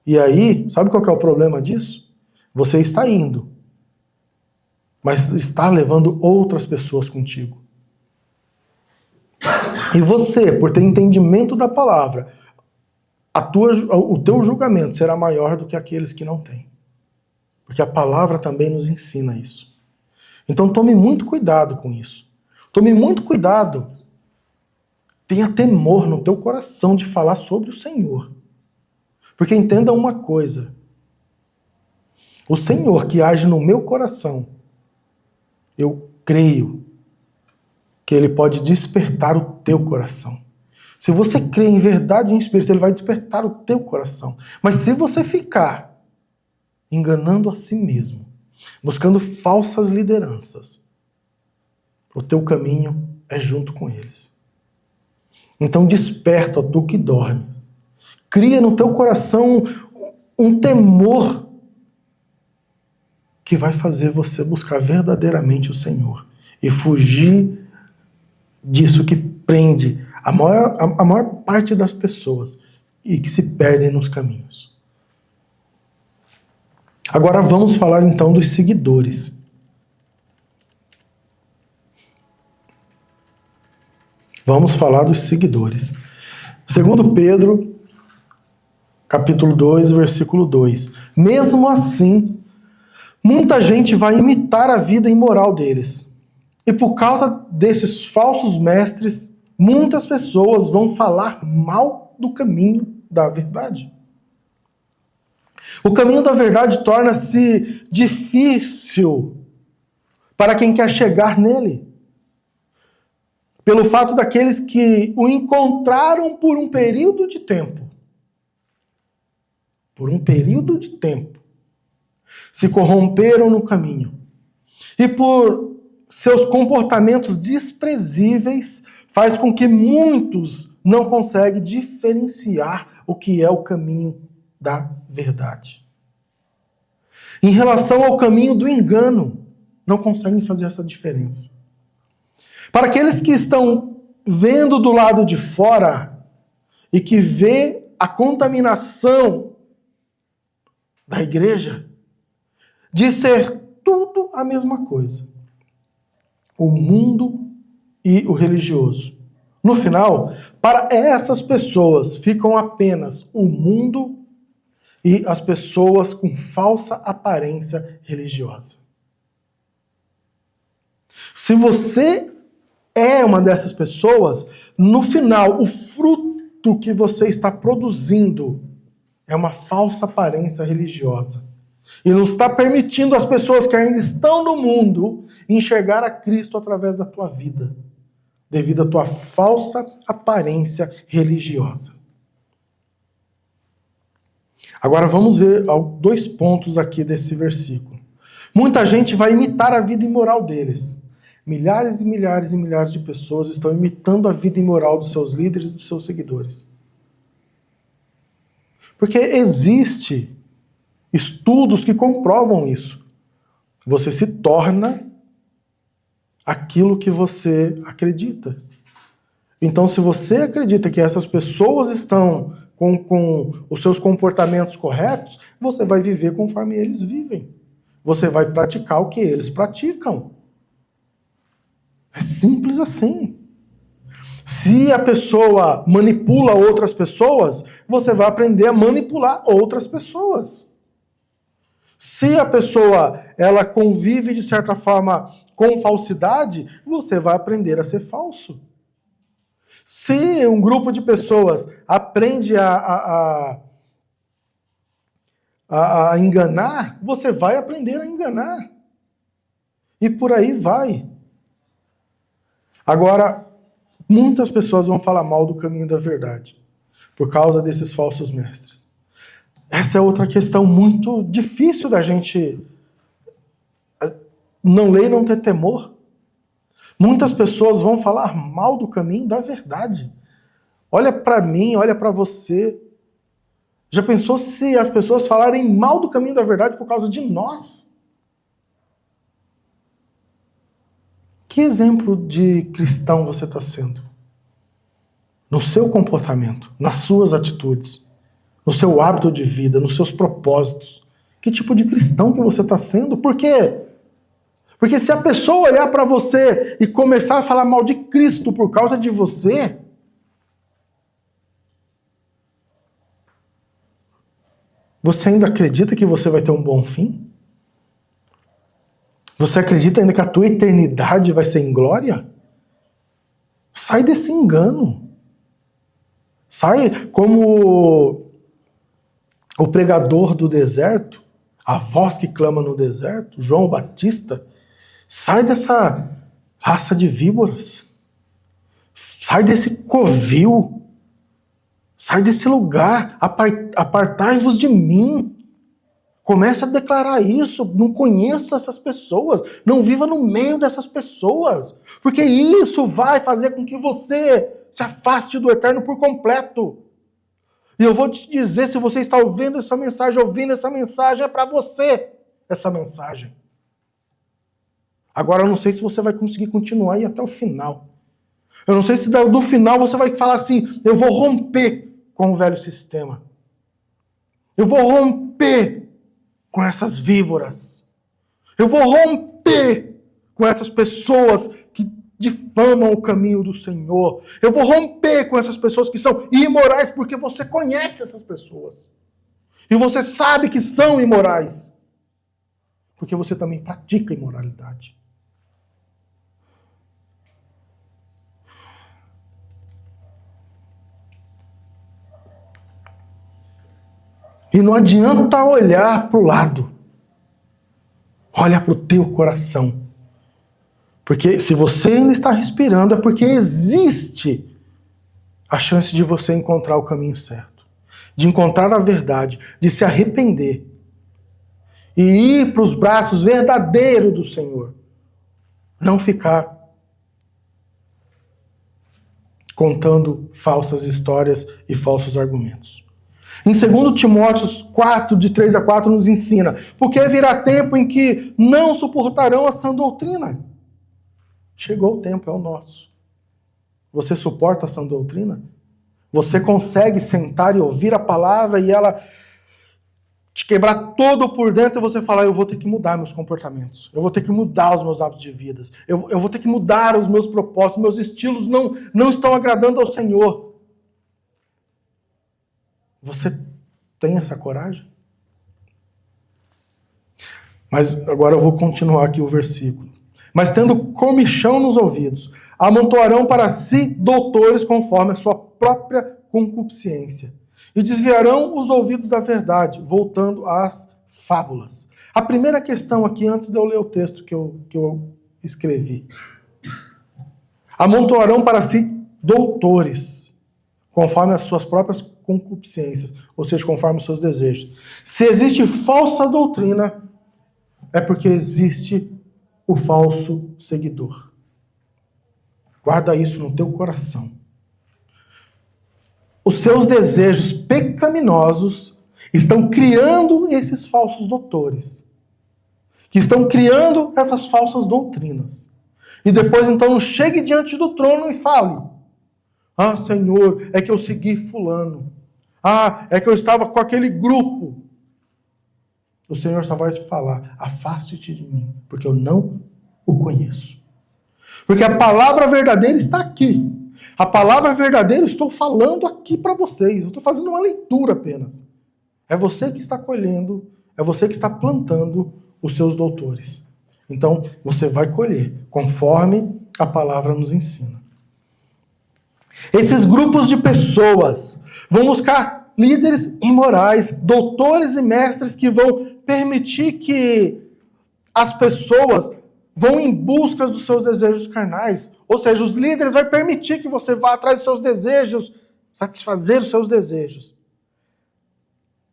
Speaker 1: E aí, sabe qual que é o problema disso? Você está indo, mas está levando outras pessoas contigo. E você, por ter entendimento da palavra, o teu julgamento será maior do que aqueles que não têm. Porque a palavra também nos ensina isso. Então tome muito cuidado com isso. Tome muito cuidado. Tenha temor no teu coração de falar sobre o Senhor. Porque entenda uma coisa. O Senhor que age no meu coração, eu creio que Ele pode despertar o teu coração. Se você crê em verdade e em espírito, Ele vai despertar o teu coração. Mas se você ficar enganando a si mesmo, buscando falsas lideranças, o teu caminho é junto com eles. Então desperta, ó tu que dormes. Cria no teu coração um temor que vai fazer você buscar verdadeiramente o Senhor e fugir disso que prende a maior parte das pessoas e que se perdem nos caminhos. Agora vamos falar então dos seguidores. Vamos falar dos seguidores. Segundo Pedro, capítulo 2, versículo 2. Mesmo assim, muita gente vai imitar a vida imoral deles. E por causa desses falsos mestres, muitas pessoas vão falar mal do caminho da verdade. O caminho da verdade torna-se difícil para quem quer chegar nele. Pelo fato daqueles que o encontraram por um período de tempo. Por um período de tempo. Se corromperam no caminho. E por seus comportamentos desprezíveis, faz com que muitos não conseguem diferenciar o que é o caminho da verdade. em relação ao caminho do engano, não conseguem fazer essa diferença. Para aqueles que estão vendo do lado de fora e que vê a contaminação da igreja de ser tudo a mesma coisa, o mundo e o religioso. No final, para essas pessoas ficam apenas o mundo e as pessoas com falsa aparência religiosa. Se você é uma dessas pessoas, no final, o fruto que você está produzindo é uma falsa aparência religiosa. E não está permitindo as pessoas que ainda estão no mundo enxergar a Cristo através da tua vida, devido à tua falsa aparência religiosa. Agora vamos ver 2 pontos aqui desse versículo. Muita gente vai imitar a vida imoral deles. Milhares e milhares e milhares de pessoas estão imitando a vida imoral dos seus líderes e dos seus seguidores. Porque existe estudos que comprovam isso. Você se torna aquilo que você acredita. Então, se você acredita que essas pessoas estão com os seus comportamentos corretos, você vai viver conforme eles vivem. Você vai praticar o que eles praticam. É simples assim. Se a pessoa manipula outras pessoas, você vai aprender a manipular outras pessoas. Se a pessoa ela convive de certa forma com falsidade, você vai aprender a ser falso. Se um grupo de pessoas aprende a enganar, você vai aprender a enganar. E por aí vai. Agora, muitas pessoas vão falar mal do caminho da verdade, por causa desses falsos mestres. Essa é outra questão muito difícil da gente não ler e não ter temor. Muitas pessoas vão falar mal do caminho da verdade. Olha para mim, olha para você. Já pensou se as pessoas falarem mal do caminho da verdade por causa de nós? Que exemplo de cristão você está sendo? No seu comportamento, nas suas atitudes, no seu hábito de vida, nos seus propósitos. Que tipo de cristão que você está sendo? Por quê? Porque se a pessoa olhar para você e começar a falar mal de Cristo por causa de você, você ainda acredita que você vai ter um bom fim? Você acredita ainda que a tua eternidade vai ser em glória? Sai desse engano. Sai como o pregador do deserto, a voz que clama no deserto, João Batista. Sai dessa raça de víboras. Sai desse covil. Sai desse lugar. Apartai-vos de mim. Comece a declarar isso. Não conheça essas pessoas. Não viva no meio dessas pessoas. Porque isso vai fazer com que você se afaste do eterno por completo. E eu vou te dizer, se você está ouvindo essa mensagem, é para você essa mensagem. Agora eu não sei se você vai conseguir continuar e ir até o final. Eu não sei se do final você vai falar assim, eu vou romper com o velho sistema. Eu vou romper com essas víboras. Eu vou romper com essas pessoas que difamam o caminho do Senhor. Eu vou romper com essas pessoas que são imorais, porque você conhece essas pessoas. E você sabe que são imorais. Porque você também pratica imoralidade. E não adianta olhar para o lado. Olha para o teu coração. Porque se você ainda está respirando, é porque existe a chance de você encontrar o caminho certo. De encontrar a verdade, de se arrepender. E ir para os braços verdadeiros do Senhor. Não ficar contando falsas histórias e falsos argumentos. Em 2 Timóteo 4, de 3 a 4, nos ensina: porque virá tempo em que não suportarão a sã doutrina. Chegou o tempo, é o nosso. Você suporta a sã doutrina? Você consegue sentar e ouvir a palavra e ela te quebrar todo por dentro e você falar: eu vou ter que mudar meus comportamentos, eu vou ter que mudar os meus hábitos de vida, eu vou ter que mudar os meus propósitos, meus estilos não estão agradando ao Senhor. Você tem essa coragem? Mas agora eu vou continuar aqui o versículo. Mas tendo comichão nos ouvidos, amontoarão para si doutores conforme a sua própria concupiscência, e desviarão os ouvidos da verdade, voltando às fábulas. A primeira questão aqui, antes de eu ler o texto que eu escrevi. Amontoarão para si doutores, conforme as suas próprias concupiscências, ou seja, conforme os seus desejos. Se existe falsa doutrina, é porque existe o falso seguidor. Guarda isso no teu coração. Os seus desejos pecaminosos estão criando esses falsos doutores, que estão criando essas falsas doutrinas. E depois, então, chegue diante do trono e fale: ah, Senhor, é que eu segui fulano. Ah, é que eu estava com aquele grupo. O Senhor só vai te falar: afaste-te de mim, porque eu não o conheço. Porque a palavra verdadeira está aqui. A palavra verdadeira eu estou falando aqui para vocês. Eu estou fazendo uma leitura apenas. É você que está colhendo, é você que está plantando os seus doutores. Então, você vai colher, conforme a palavra nos ensina. Esses grupos de pessoas vão buscar líderes imorais, doutores e mestres que vão permitir que as pessoas vão em busca dos seus desejos carnais. Ou seja, os líderes vão permitir que você vá atrás dos seus desejos, satisfazer os seus desejos.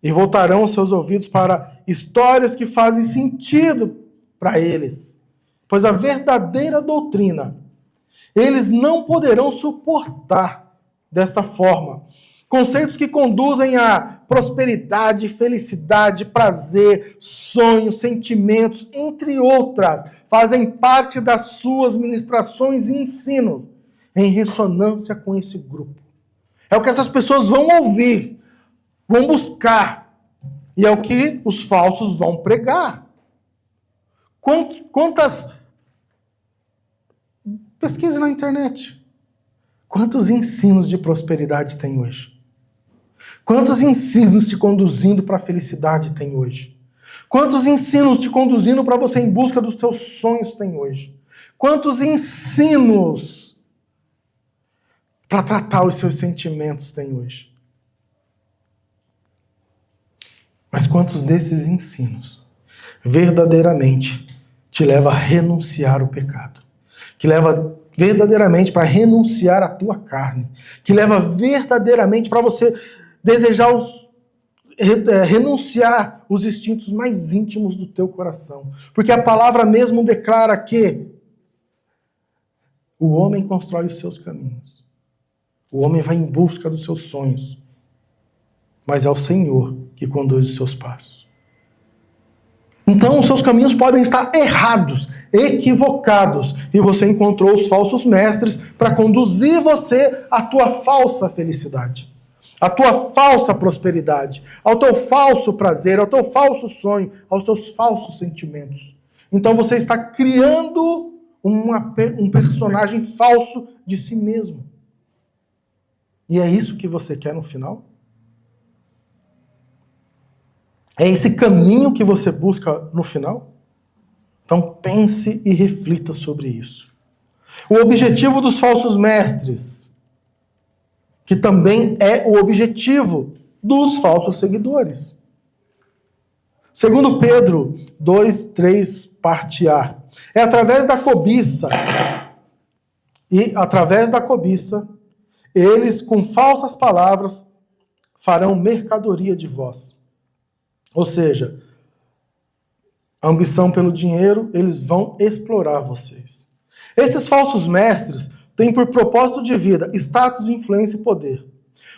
Speaker 1: E voltarão os seus ouvidos para histórias que fazem sentido para eles. Pois a verdadeira doutrina, eles não poderão suportar desta forma. Conceitos que conduzem a prosperidade, felicidade, prazer, sonhos, sentimentos, entre outras, fazem parte das suas ministrações e ensino, em ressonância com esse grupo. É o que essas pessoas vão ouvir, vão buscar, e é o que os falsos vão pregar. Quantas pesquise na internet. Quantos ensinos de prosperidade tem hoje? Quantos ensinos te conduzindo para a felicidade tem hoje? Quantos ensinos te conduzindo para você em busca dos teus sonhos tem hoje? Quantos ensinos para tratar os seus sentimentos tem hoje? Mas quantos desses ensinos verdadeiramente te leva a renunciar ao pecado? Que leva verdadeiramente para renunciar à tua carne? Que leva verdadeiramente para você desejar renunciar os instintos mais íntimos do teu coração. Porque a palavra mesmo declara que o homem constrói os seus caminhos. O homem vai em busca dos seus sonhos. Mas é o Senhor que conduz os seus passos. Então, os seus caminhos podem estar errados, equivocados, e você encontrou os falsos mestres para conduzir você à tua falsa felicidade, à tua falsa prosperidade, ao teu falso prazer, ao teu falso sonho, aos teus falsos sentimentos. Então você está criando um personagem falso de si mesmo. E é isso que você quer no final? É esse caminho que você busca no final? Então pense e reflita sobre isso. O objetivo dos falsos mestres, que também é o objetivo dos falsos seguidores. Segundo Pedro 2:3, parte A. É através da cobiça. E através da cobiça, eles com falsas palavras farão mercadoria de vós. Ou seja, a ambição pelo dinheiro, eles vão explorar vocês. Esses falsos mestres têm por propósito de vida status, influência e poder.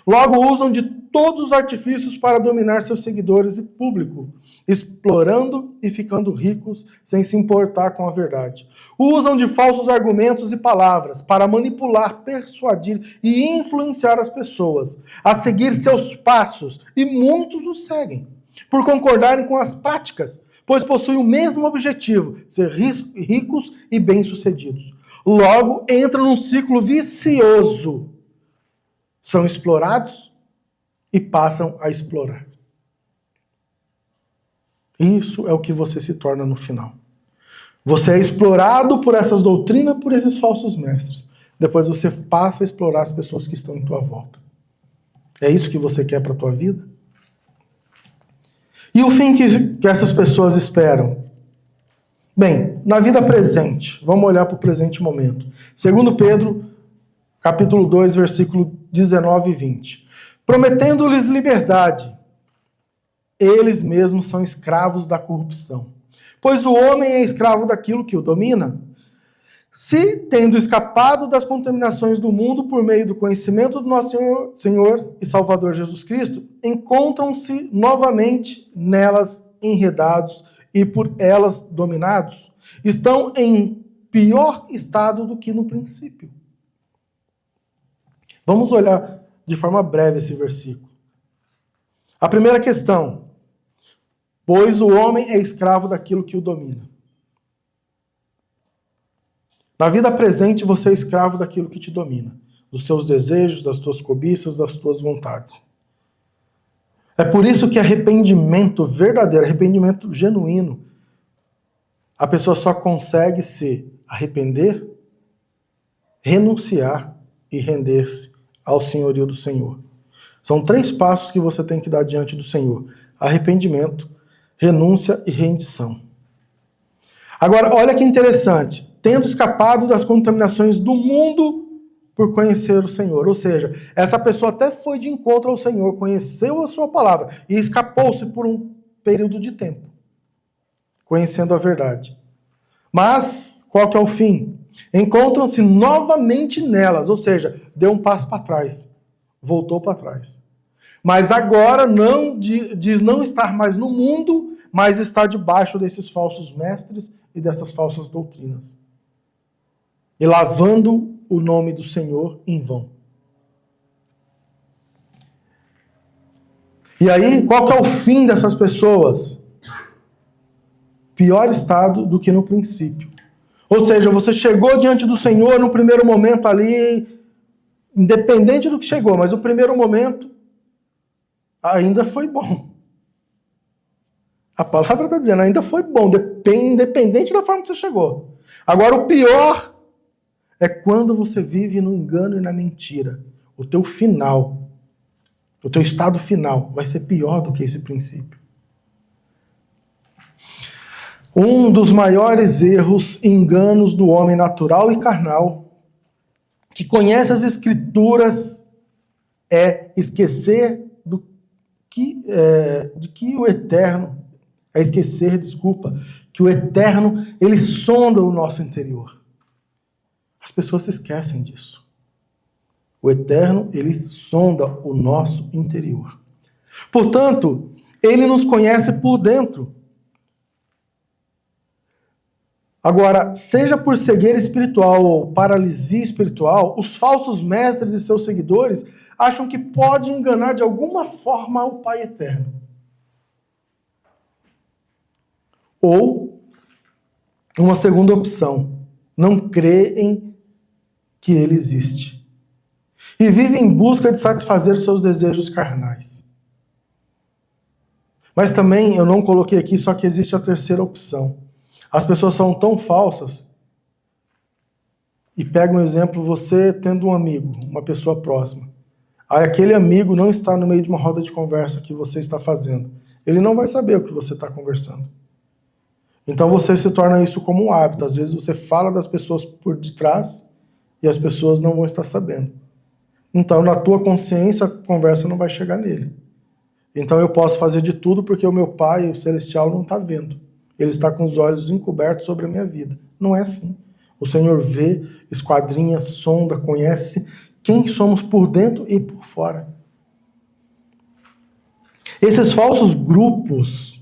Speaker 1: Logo, usam de todos os artifícios para dominar seus seguidores e público, explorando e ficando ricos sem se importar com a verdade. Usam de falsos argumentos e palavras para manipular, persuadir e influenciar as pessoas a seguir seus passos, e muitos os seguem, por concordarem com as práticas, pois possuem o mesmo objetivo, ser ricos e bem-sucedidos. Logo, entram num ciclo vicioso. São explorados e passam a explorar. Isso é o que você se torna no final. Você é explorado por essas doutrinas, por esses falsos mestres. Depois você passa a explorar as pessoas que estão em tua volta. É isso que você quer para a tua vida? E o fim que essas pessoas esperam? Bem, na vida presente, vamos olhar para o presente momento. 2 Pedro, capítulo 2, versículo 19 e 20. Prometendo-lhes liberdade, eles mesmos são escravos da corrupção. Pois o homem é escravo daquilo que o domina. Se, tendo escapado das contaminações do mundo por meio do conhecimento do nosso Senhor e Salvador Jesus Cristo, encontram-se novamente nelas enredados e por elas dominados, estão em pior estado do que no princípio. Vamos olhar de forma breve esse versículo. A primeira questão: pois o homem é escravo daquilo que o domina. Na vida presente, você é escravo daquilo que te domina, dos teus desejos, das tuas cobiças, das tuas vontades. É por isso que arrependimento verdadeiro, arrependimento genuíno, a pessoa só consegue se arrepender, renunciar e render-se ao senhorio do Senhor. São 3 passos que você tem que dar diante do Senhor: arrependimento, renúncia e rendição. Agora, olha que interessante. Tendo escapado das contaminações do mundo por conhecer o Senhor. Ou seja, essa pessoa até foi de encontro ao Senhor, conheceu a sua palavra e escapou-se por um período de tempo, conhecendo a verdade. Mas, qual que é o fim? Encontram-se novamente nelas, ou seja, deu um passo para trás, voltou para trás. Mas agora diz não estar mais no mundo, mas está debaixo desses falsos mestres e dessas falsas doutrinas. E lavando o nome do Senhor em vão. E aí, qual que é o fim dessas pessoas? Pior estado do que no princípio. Ou seja, você chegou diante do Senhor no primeiro momento ali, independente do que chegou, mas o primeiro momento ainda foi bom. A palavra está dizendo, ainda foi bom, independente da forma que você chegou. Agora, o pior é quando você vive no engano e na mentira. O teu final, o teu estado final vai ser pior do que esse princípio. Um dos maiores erros e enganos do homem natural e carnal, que conhece as Escrituras, é esquecer que o Eterno, que o Eterno, ele sonda o nosso interior. As pessoas se esquecem disso. O Eterno, ele sonda o nosso interior. Portanto, ele nos conhece por dentro. Agora, seja por cegueira espiritual ou paralisia espiritual, os falsos mestres e seus seguidores acham que pode enganar de alguma forma o Pai Eterno. Ou, uma segunda opção, não creem que ele existe. E vivem em busca de satisfazer os seus desejos carnais. Mas também, eu não coloquei aqui, só que existe a terceira opção. As pessoas são tão falsas, e pega um exemplo, você tendo um amigo, uma pessoa próxima. Aí aquele amigo não está no meio de uma roda de conversa que você está fazendo. Ele não vai saber o que você está conversando. Então você se torna isso como um hábito. Às vezes você fala das pessoas por detrás e as pessoas não vão estar sabendo. Então na tua consciência a conversa não vai chegar nele. Então eu posso fazer de tudo porque o meu Pai, o Celestial, não está vendo. Ele está com os olhos encobertos sobre a minha vida. Não é assim. O Senhor vê, esquadrinha, sonda, conhece quem somos por dentro e por fora. Esses falsos grupos,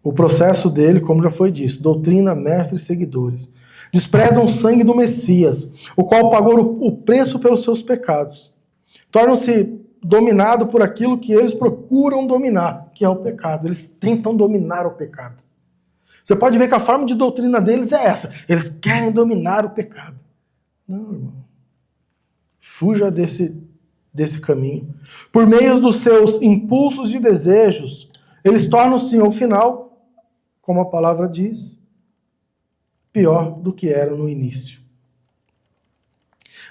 Speaker 1: o processo dele, como já foi dito, doutrina, mestres e seguidores, desprezam o sangue do Messias, o qual pagou o preço pelos seus pecados. Tornam-se dominados por aquilo que eles procuram dominar, que é o pecado. Eles tentam dominar o pecado. Você pode ver que a forma de doutrina deles é essa. Eles querem dominar o pecado. Não, irmão. Fuja desse caminho. Por meio dos seus impulsos e desejos, eles tornam-se, ao final, como a palavra diz, pior do que eram no início.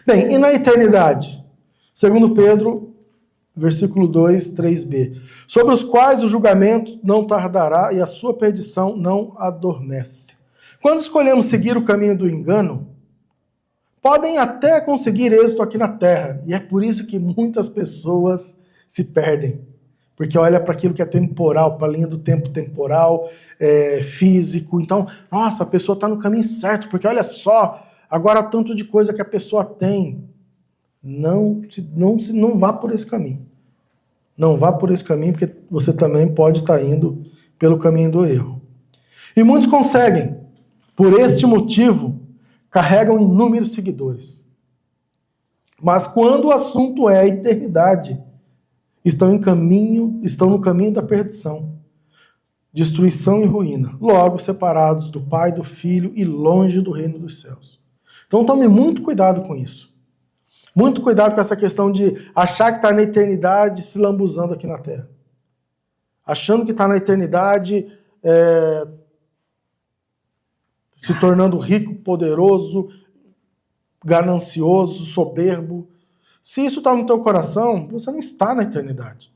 Speaker 1: Bem, e na eternidade? Segundo Pedro, versículo 2, 3b. Sobre os quais o julgamento não tardará e a sua perdição não adormece. Quando escolhemos seguir o caminho do engano, podem até conseguir êxito aqui na Terra. E é por isso que muitas pessoas se perdem. Porque olha para aquilo que é temporal, para a linha do tempo temporal, físico. Então, nossa, a pessoa está no caminho certo, porque olha só, agora tanto de coisa que a pessoa tem. Não vá por esse caminho. Não vá por esse caminho, porque você também pode estar indo pelo caminho do erro. E muitos conseguem. Por este motivo, carregam inúmeros seguidores. Mas quando o assunto é a eternidade, estão no caminho da perdição, destruição e ruína, logo separados do Pai, do Filho e longe do reino dos céus. Então tome muito cuidado com isso. Muito cuidado com essa questão de achar que está na eternidade se lambuzando aqui na Terra. Achando que está na eternidade se tornando rico, poderoso, ganancioso, soberbo. Se isso está no teu coração, você não está na eternidade.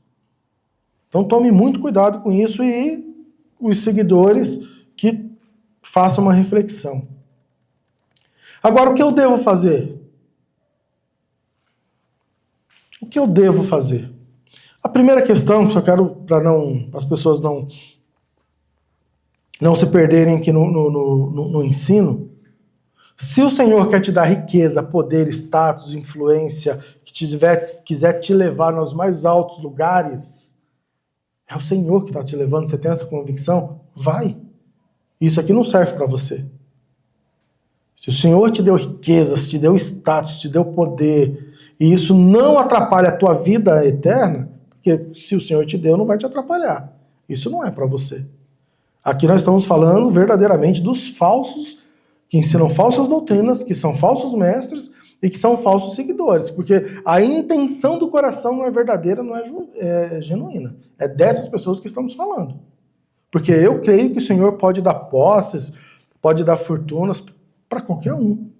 Speaker 1: Então tome muito cuidado com isso e os seguidores que façam uma reflexão. Agora, o que eu devo fazer? O que eu devo fazer? A primeira questão, só quero para as pessoas não se perderem aqui no ensino. Se o Senhor quer te dar riqueza, poder, status, influência, quiser te levar nos mais altos lugares, é o Senhor que está te levando, você tem essa convicção? Vai. Isso aqui não serve para você. Se o Senhor te deu riquezas, te deu status, te deu poder, e isso não atrapalha a tua vida eterna, porque se o Senhor te deu, não vai te atrapalhar. Isso não é para você. Aqui nós estamos falando verdadeiramente dos falsos, que ensinam falsas doutrinas, que são falsos mestres e que são falsos seguidores, porque a intenção do coração não é verdadeira, não é genuína. É dessas pessoas que estamos falando. Porque eu creio que o Senhor pode dar posses, pode dar fortunas para qualquer um.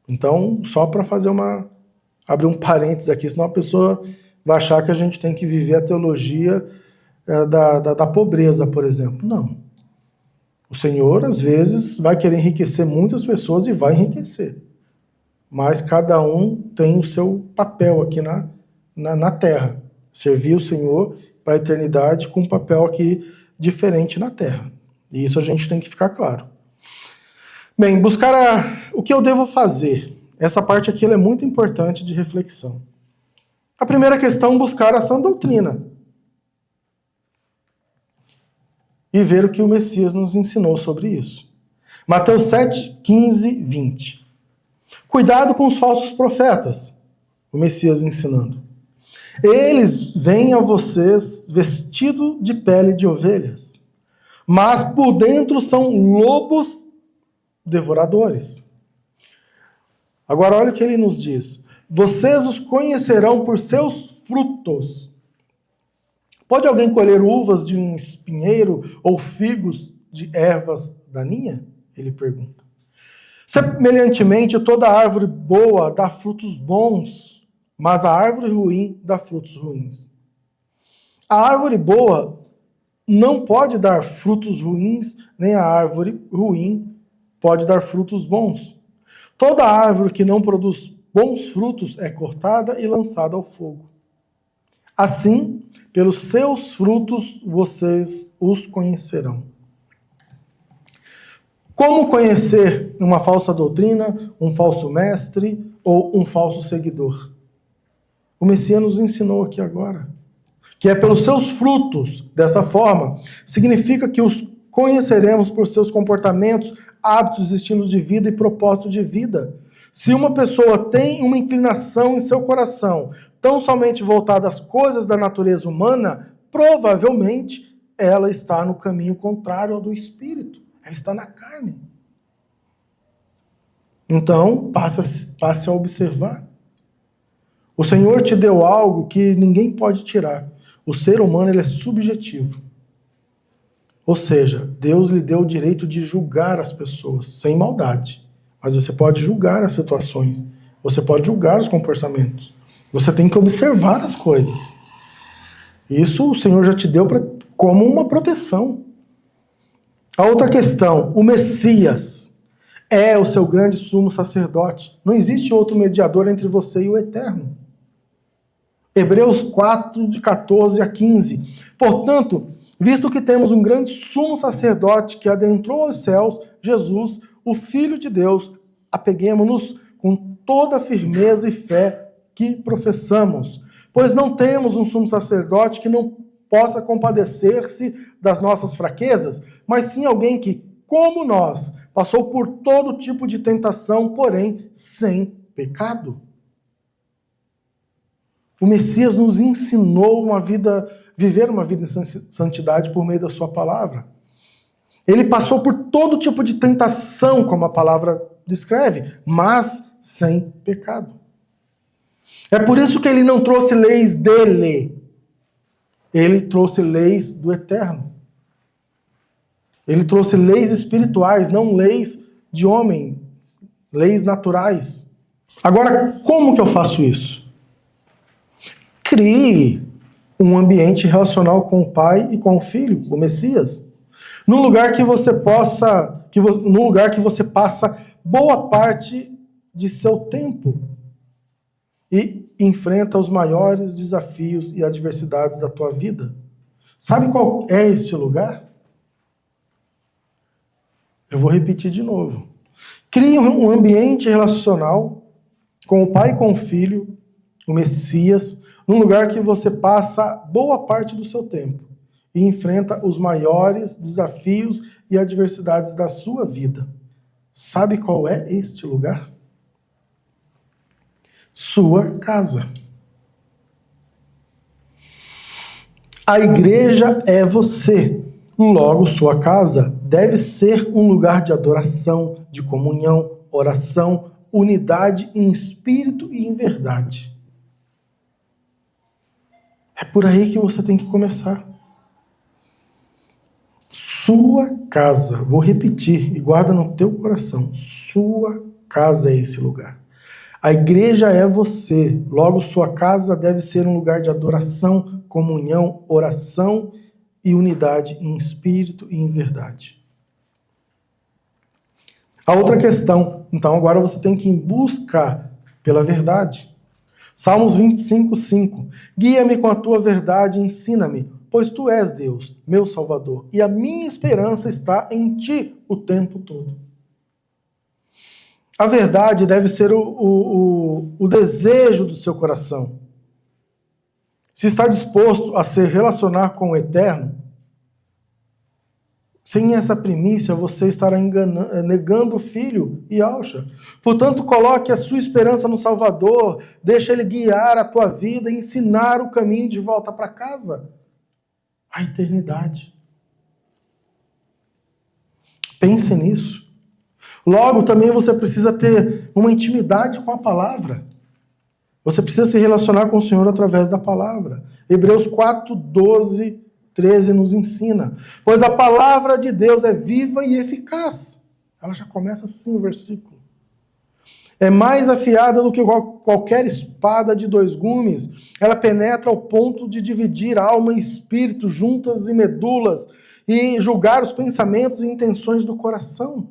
Speaker 1: Então, só para abrir um parênteses aqui, senão a pessoa vai achar que a gente tem que viver a teologia da pobreza, por exemplo. Não. O Senhor, às vezes, vai querer enriquecer muitas pessoas e vai enriquecer. Mas cada um tem o seu papel aqui na Terra. Servir o Senhor para a eternidade com um papel aqui diferente na Terra. E isso a gente tem que ficar claro. Bem, o que eu devo fazer? Essa parte aqui ela é muito importante de reflexão. A primeira questão, buscar a sã doutrina. E ver o que o Messias nos ensinou sobre isso. Mateus 7, 15, 20. Cuidado com os falsos profetas, o Messias ensinando. Eles vêm a vocês vestidos de pele de ovelhas, mas por dentro são lobos devoradores. Agora olha o que ele nos diz. Vocês os conhecerão por seus frutos. Pode alguém colher uvas de um espinheiro ou figos de ervas daninha? Ele pergunta. Semelhantemente, toda árvore boa dá frutos bons, mas a árvore ruim dá frutos ruins. A árvore boa não pode dar frutos ruins, nem a árvore ruim pode dar frutos bons. Toda árvore que não produz bons frutos é cortada e lançada ao fogo. Assim, pelos seus frutos vocês os conhecerão. Como conhecer uma falsa doutrina, um falso mestre ou um falso seguidor? O Messias nos ensinou aqui agora. Que é pelos seus frutos, dessa forma, significa que os conheceremos por seus comportamentos, hábitos, estilos de vida e propósito de vida. Se uma pessoa tem uma inclinação em seu coração tão somente voltada às coisas da natureza humana, provavelmente ela está no caminho contrário ao do Espírito. Ela está na carne. Então, passe a observar. O Senhor te deu algo que ninguém pode tirar. O ser humano ele é subjetivo. Ou seja, Deus lhe deu o direito de julgar as pessoas, sem maldade. Mas você pode julgar as situações. Você pode julgar os comportamentos. Você tem que observar as coisas. Isso o Senhor já te deu como uma proteção. A outra questão, o Messias é o seu grande sumo sacerdote. Não existe outro mediador entre você e o Eterno. Hebreus 4, de 14 a 15. Portanto, visto que temos um grande sumo sacerdote que adentrou os céus, Jesus, o Filho de Deus, apeguemo-nos com toda a firmeza e fé que professamos. Pois não temos um sumo sacerdote que não possa compadecer-se das nossas fraquezas, mas sim alguém que, como nós, passou por todo tipo de tentação, porém sem pecado. O Messias nos ensinou viver uma vida em santidade por meio da sua palavra. Ele passou por todo tipo de tentação, como a palavra descreve, mas sem pecado. É por isso que ele não trouxe leis dele. Ele trouxe leis do Eterno. Ele trouxe leis espirituais, não leis de homem, leis naturais. Agora, como que eu faço isso? Crie um ambiente relacional com o Pai e com o Filho, o Messias, num lugar que você passa boa parte de seu tempo e enfrenta os maiores desafios e adversidades da tua vida. Sabe qual é este lugar? Eu vou repetir de novo. Crie um ambiente relacional com o Pai e com o Filho, o Messias, num lugar que você passa boa parte do seu tempo e enfrenta os maiores desafios e adversidades da sua vida. Sabe qual é este lugar? Sua casa. A igreja é você. Logo, sua casa deve ser um lugar de adoração, de comunhão, oração, unidade em espírito e em verdade. É por aí que você tem que começar. Sua casa, vou repetir e guarda no teu coração, sua casa é esse lugar. A igreja é você, logo sua casa deve ser um lugar de adoração, comunhão, oração e unidade em espírito e em verdade. A outra questão, então agora você tem que ir em busca pela verdade. Salmos 25, 5. Guia-me com a tua verdade e ensina-me, pois tu és Deus, meu Salvador, e a minha esperança está em ti o tempo todo. A verdade deve ser o desejo do seu coração. Se está disposto a se relacionar com o Eterno, sem essa primícia, você estará negando o Filho e Alcha. Portanto, coloque a sua esperança no Salvador, deixa Ele guiar a tua vida e ensinar o caminho de volta para casa. A eternidade. Pense nisso. Logo, também você precisa ter uma intimidade com a palavra. Você precisa se relacionar com o Senhor através da palavra. Hebreus 4, 12, 13 nos ensina. Pois a palavra de Deus é viva e eficaz. Ela já começa assim o versículo. É mais afiada do que qualquer espada de 2 gumes. Ela penetra ao ponto de dividir alma e espírito, juntas e medulas, e julgar os pensamentos e intenções do coração.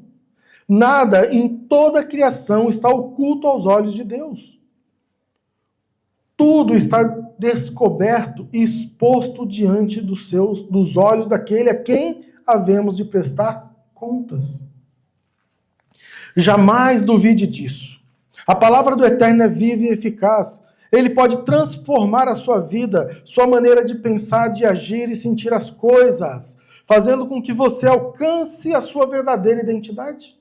Speaker 1: Nada em toda a criação está oculto aos olhos de Deus. Tudo está descoberto e exposto diante dos olhos daquele a quem havemos de prestar contas. Jamais duvide disso. A palavra do Eterno é viva e eficaz. Ele pode transformar a sua vida, sua maneira de pensar, de agir e sentir as coisas, fazendo com que você alcance a sua verdadeira identidade,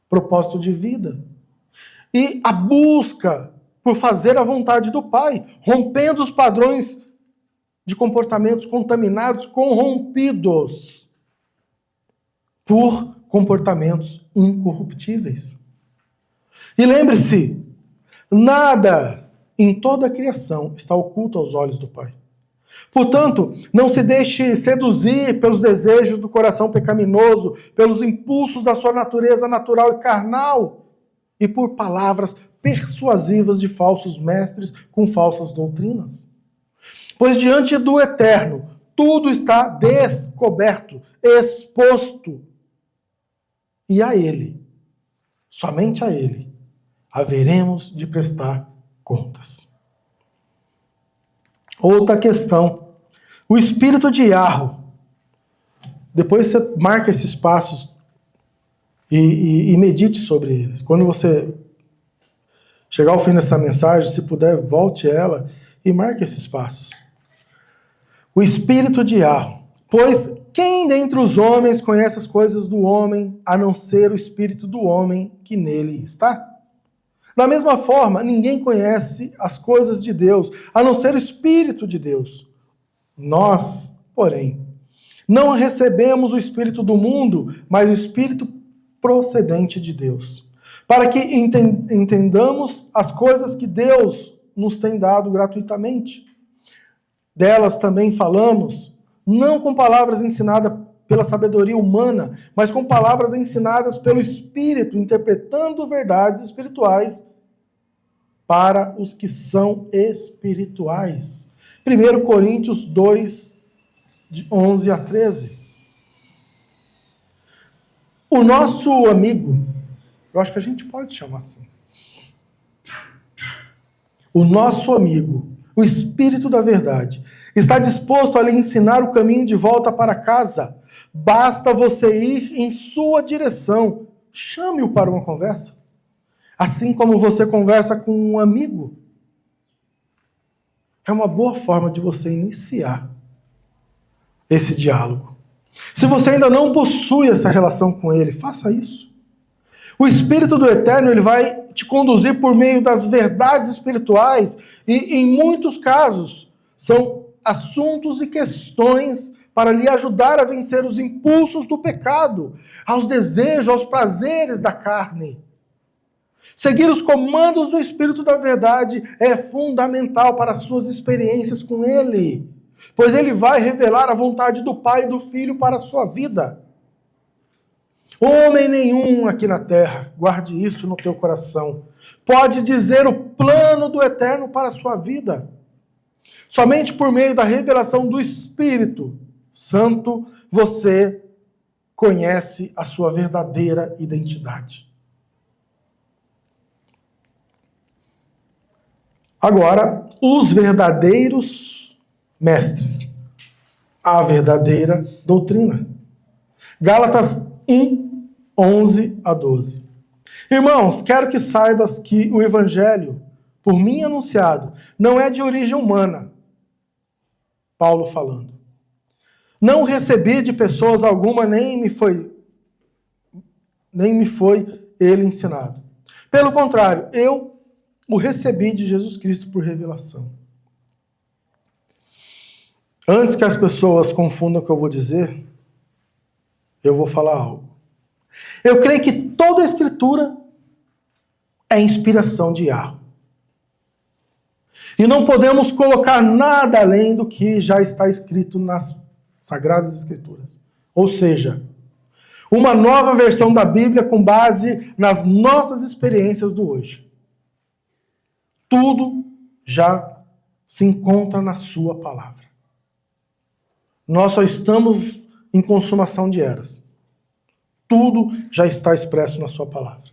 Speaker 1: propósito de vida. E a busca por fazer a vontade do Pai, rompendo os padrões de comportamentos contaminados, corrompidos por comportamentos incorruptíveis. E lembre-se, nada em toda a criação está oculto aos olhos do Pai. Portanto, não se deixe seduzir pelos desejos do coração pecaminoso, pelos impulsos da sua natureza natural e carnal, e por palavras persuasivas de falsos mestres com falsas doutrinas. Pois diante do Eterno, tudo está descoberto, exposto. E a Ele, somente a Ele, haveremos de prestar contas. Outra questão. O espírito de Yarro. Depois você marca esses passos e medite sobre eles. Quando você chegar ao fim dessa mensagem, se puder, volte ela e marque esses passos. O espírito de Yarro. Pois quem dentre os homens conhece as coisas do homem, a não ser o espírito do homem que nele está? Da mesma forma, ninguém conhece as coisas de Deus, a não ser o Espírito de Deus. Nós, porém, não recebemos o Espírito do mundo, mas o Espírito procedente de Deus, para que entendamos as coisas que Deus nos tem dado gratuitamente. Delas também falamos, não com palavras ensinadas pela sabedoria humana, mas com palavras ensinadas pelo Espírito, interpretando verdades espirituais para os que são espirituais. 1 Coríntios 2, de 11 a 13. O nosso amigo, eu acho que a gente pode chamar assim, o nosso amigo, o Espírito da Verdade, está disposto a lhe ensinar o caminho de volta para casa. Basta você ir em sua direção. Chame-o para uma conversa. Assim como você conversa com um amigo. É uma boa forma de você iniciar esse diálogo. Se você ainda não possui essa relação com ele, faça isso. O Espírito do Eterno, ele vai te conduzir por meio das verdades espirituais e, em muitos casos, são assuntos e questões para lhe ajudar a vencer os impulsos do pecado, aos desejos, aos prazeres da carne. Seguir os comandos do Espírito da Verdade é fundamental para as suas experiências com Ele, pois Ele vai revelar a vontade do Pai e do Filho para a sua vida. Homem nenhum aqui na terra, guarde isso no teu coração, pode dizer o plano do Eterno para a sua vida. Somente por meio da revelação do Espírito Santo, você conhece a sua verdadeira identidade. Agora, os verdadeiros mestres, a verdadeira doutrina. Gálatas 1, 11 a 12. Irmãos, quero que saibas que o Evangelho, por mim anunciado, não é de origem humana. Paulo falando. Não recebi de pessoas alguma, nem me foi ele ensinado. Pelo contrário, eu o recebi de Jesus Cristo por revelação. Antes que as pessoas confundam o que eu vou dizer, eu vou falar algo. Eu creio que toda a Escritura é inspiração de Yahweh. E não podemos colocar nada além do que já está escrito nas Sagradas Escrituras. Ou seja, uma nova versão da Bíblia com base nas nossas experiências do hoje. Tudo já se encontra na sua palavra. Nós só estamos em consumação de eras. Tudo já está expresso na sua palavra.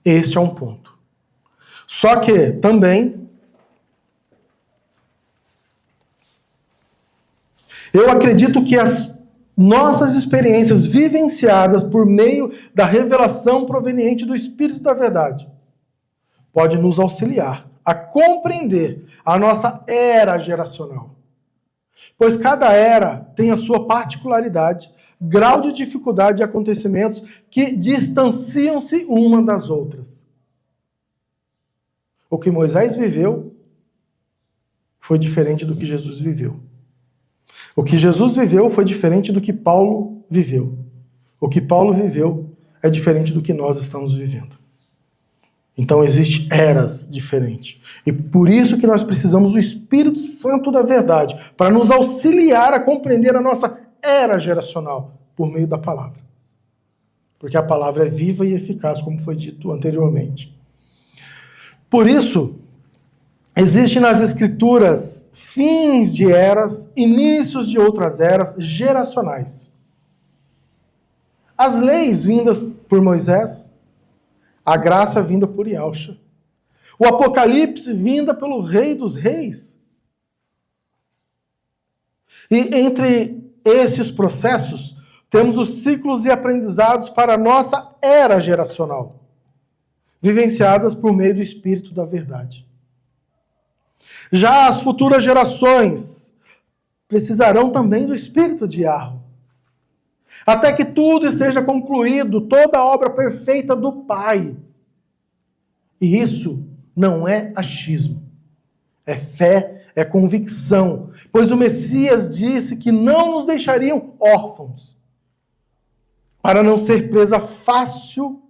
Speaker 1: Este é um ponto. Só que também eu acredito que as nossas experiências vivenciadas por meio da revelação proveniente do Espírito da Verdade pode nos auxiliar a a compreender a nossa era geracional. Pois cada era tem a sua particularidade, grau de dificuldade e acontecimentos que distanciam-se uma das outras. O que Moisés viveu foi diferente do que Jesus viveu. O que Jesus viveu foi diferente do que Paulo viveu. O que Paulo viveu é diferente do que nós estamos vivendo. Então existem eras diferentes. E por isso que nós precisamos do Espírito Santo da verdade, para nos auxiliar a compreender a nossa era geracional por meio da palavra. Porque a palavra é viva e eficaz, como foi dito anteriormente. Por isso, existe nas Escrituras fins de eras, inícios de outras eras geracionais. As leis vindas por Moisés, a graça vinda por Yahshua, o Apocalipse vinda pelo Rei dos Reis. E entre esses processos, temos os ciclos e aprendizados para a nossa era geracional, vivenciadas por meio do Espírito da verdade. Já as futuras gerações precisarão também do Espírito de Yahweh, até que tudo esteja concluído, toda a obra perfeita do Pai. E isso não é achismo, é fé, é convicção, pois o Messias disse que não nos deixariam órfãos, para não ser presa fácil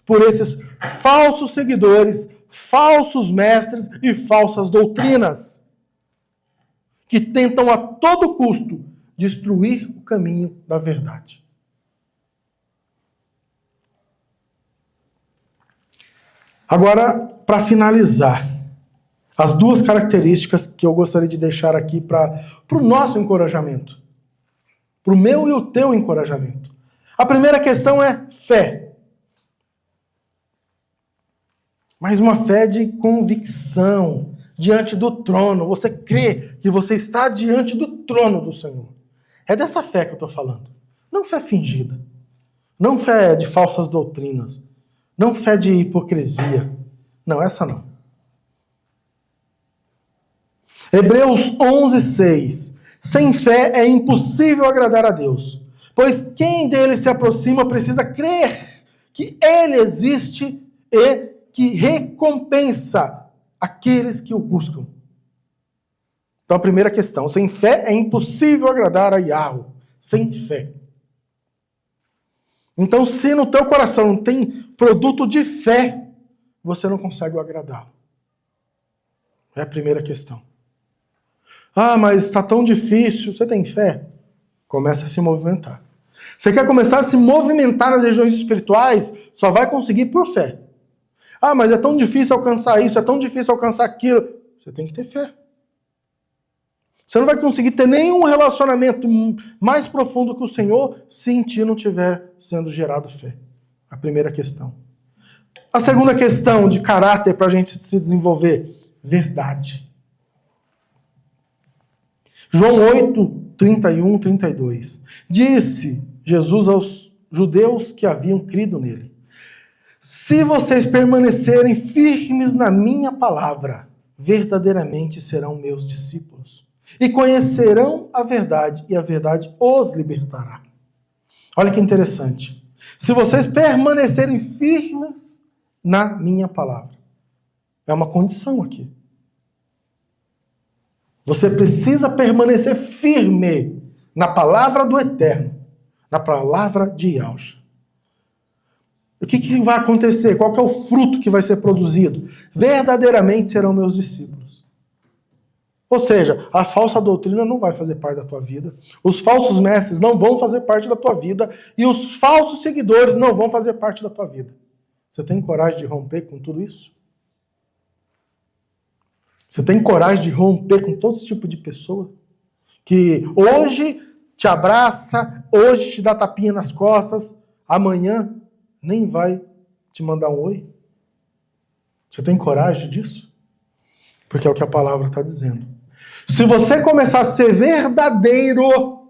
Speaker 1: por esses falsos seguidores, falsos mestres e falsas doutrinas, que tentam a todo custo destruir o caminho da verdade. Agora, para finalizar, as duas características que eu gostaria de deixar aqui para o nosso encorajamento, para o meu e o teu encorajamento. A primeira questão é fé. Mas uma fé de convicção diante do trono. Você crê que você está diante do trono do Senhor. É dessa fé que eu estou falando. Não fé fingida. Não fé de falsas doutrinas. Não fé de hipocrisia. Não, essa não. Hebreus 11:6. Sem fé é impossível agradar a Deus, pois quem dele se aproxima precisa crer que ele existe e que recompensa aqueles que o buscam. Então a primeira questão, sem fé é impossível agradar a Yahweh. Sem fé. Então se no teu coração não tem produto de fé, você não consegue agradá-lo. É a primeira questão. Ah, mas está tão difícil. Você tem fé? Começa a se movimentar. Você quer começar a se movimentar nas regiões espirituais? Só vai conseguir por fé. Ah, mas é tão difícil alcançar isso, é tão difícil alcançar aquilo. Você tem que ter fé. Você não vai conseguir ter nenhum relacionamento mais profundo com o Senhor se em ti não tiver sendo gerado fé. A primeira questão. A segunda questão de caráter para a gente se desenvolver. Verdade. João 8, 31, 32. Disse Jesus aos judeus que haviam crido nele: se vocês permanecerem firmes na minha palavra, verdadeiramente serão meus discípulos. E conhecerão a verdade, e a verdade os libertará. Olha que interessante. Se vocês permanecerem firmes na minha palavra. É uma condição aqui. Você precisa permanecer firme na palavra do Eterno, na palavra de Yahshua. O que vai acontecer? Qual que é o fruto que vai ser produzido? Verdadeiramente serão meus discípulos. Ou seja, a falsa doutrina não vai fazer parte da tua vida, os falsos mestres não vão fazer parte da tua vida e os falsos seguidores não vão fazer parte da tua vida. Você tem coragem de romper com tudo isso? Você tem coragem de romper com todo esse tipo de pessoa? Que hoje te abraça, hoje te dá tapinha nas costas, amanhã nem vai te mandar um oi? Você tem coragem disso? Porque é o que a palavra está dizendo. Se você começar a ser verdadeiro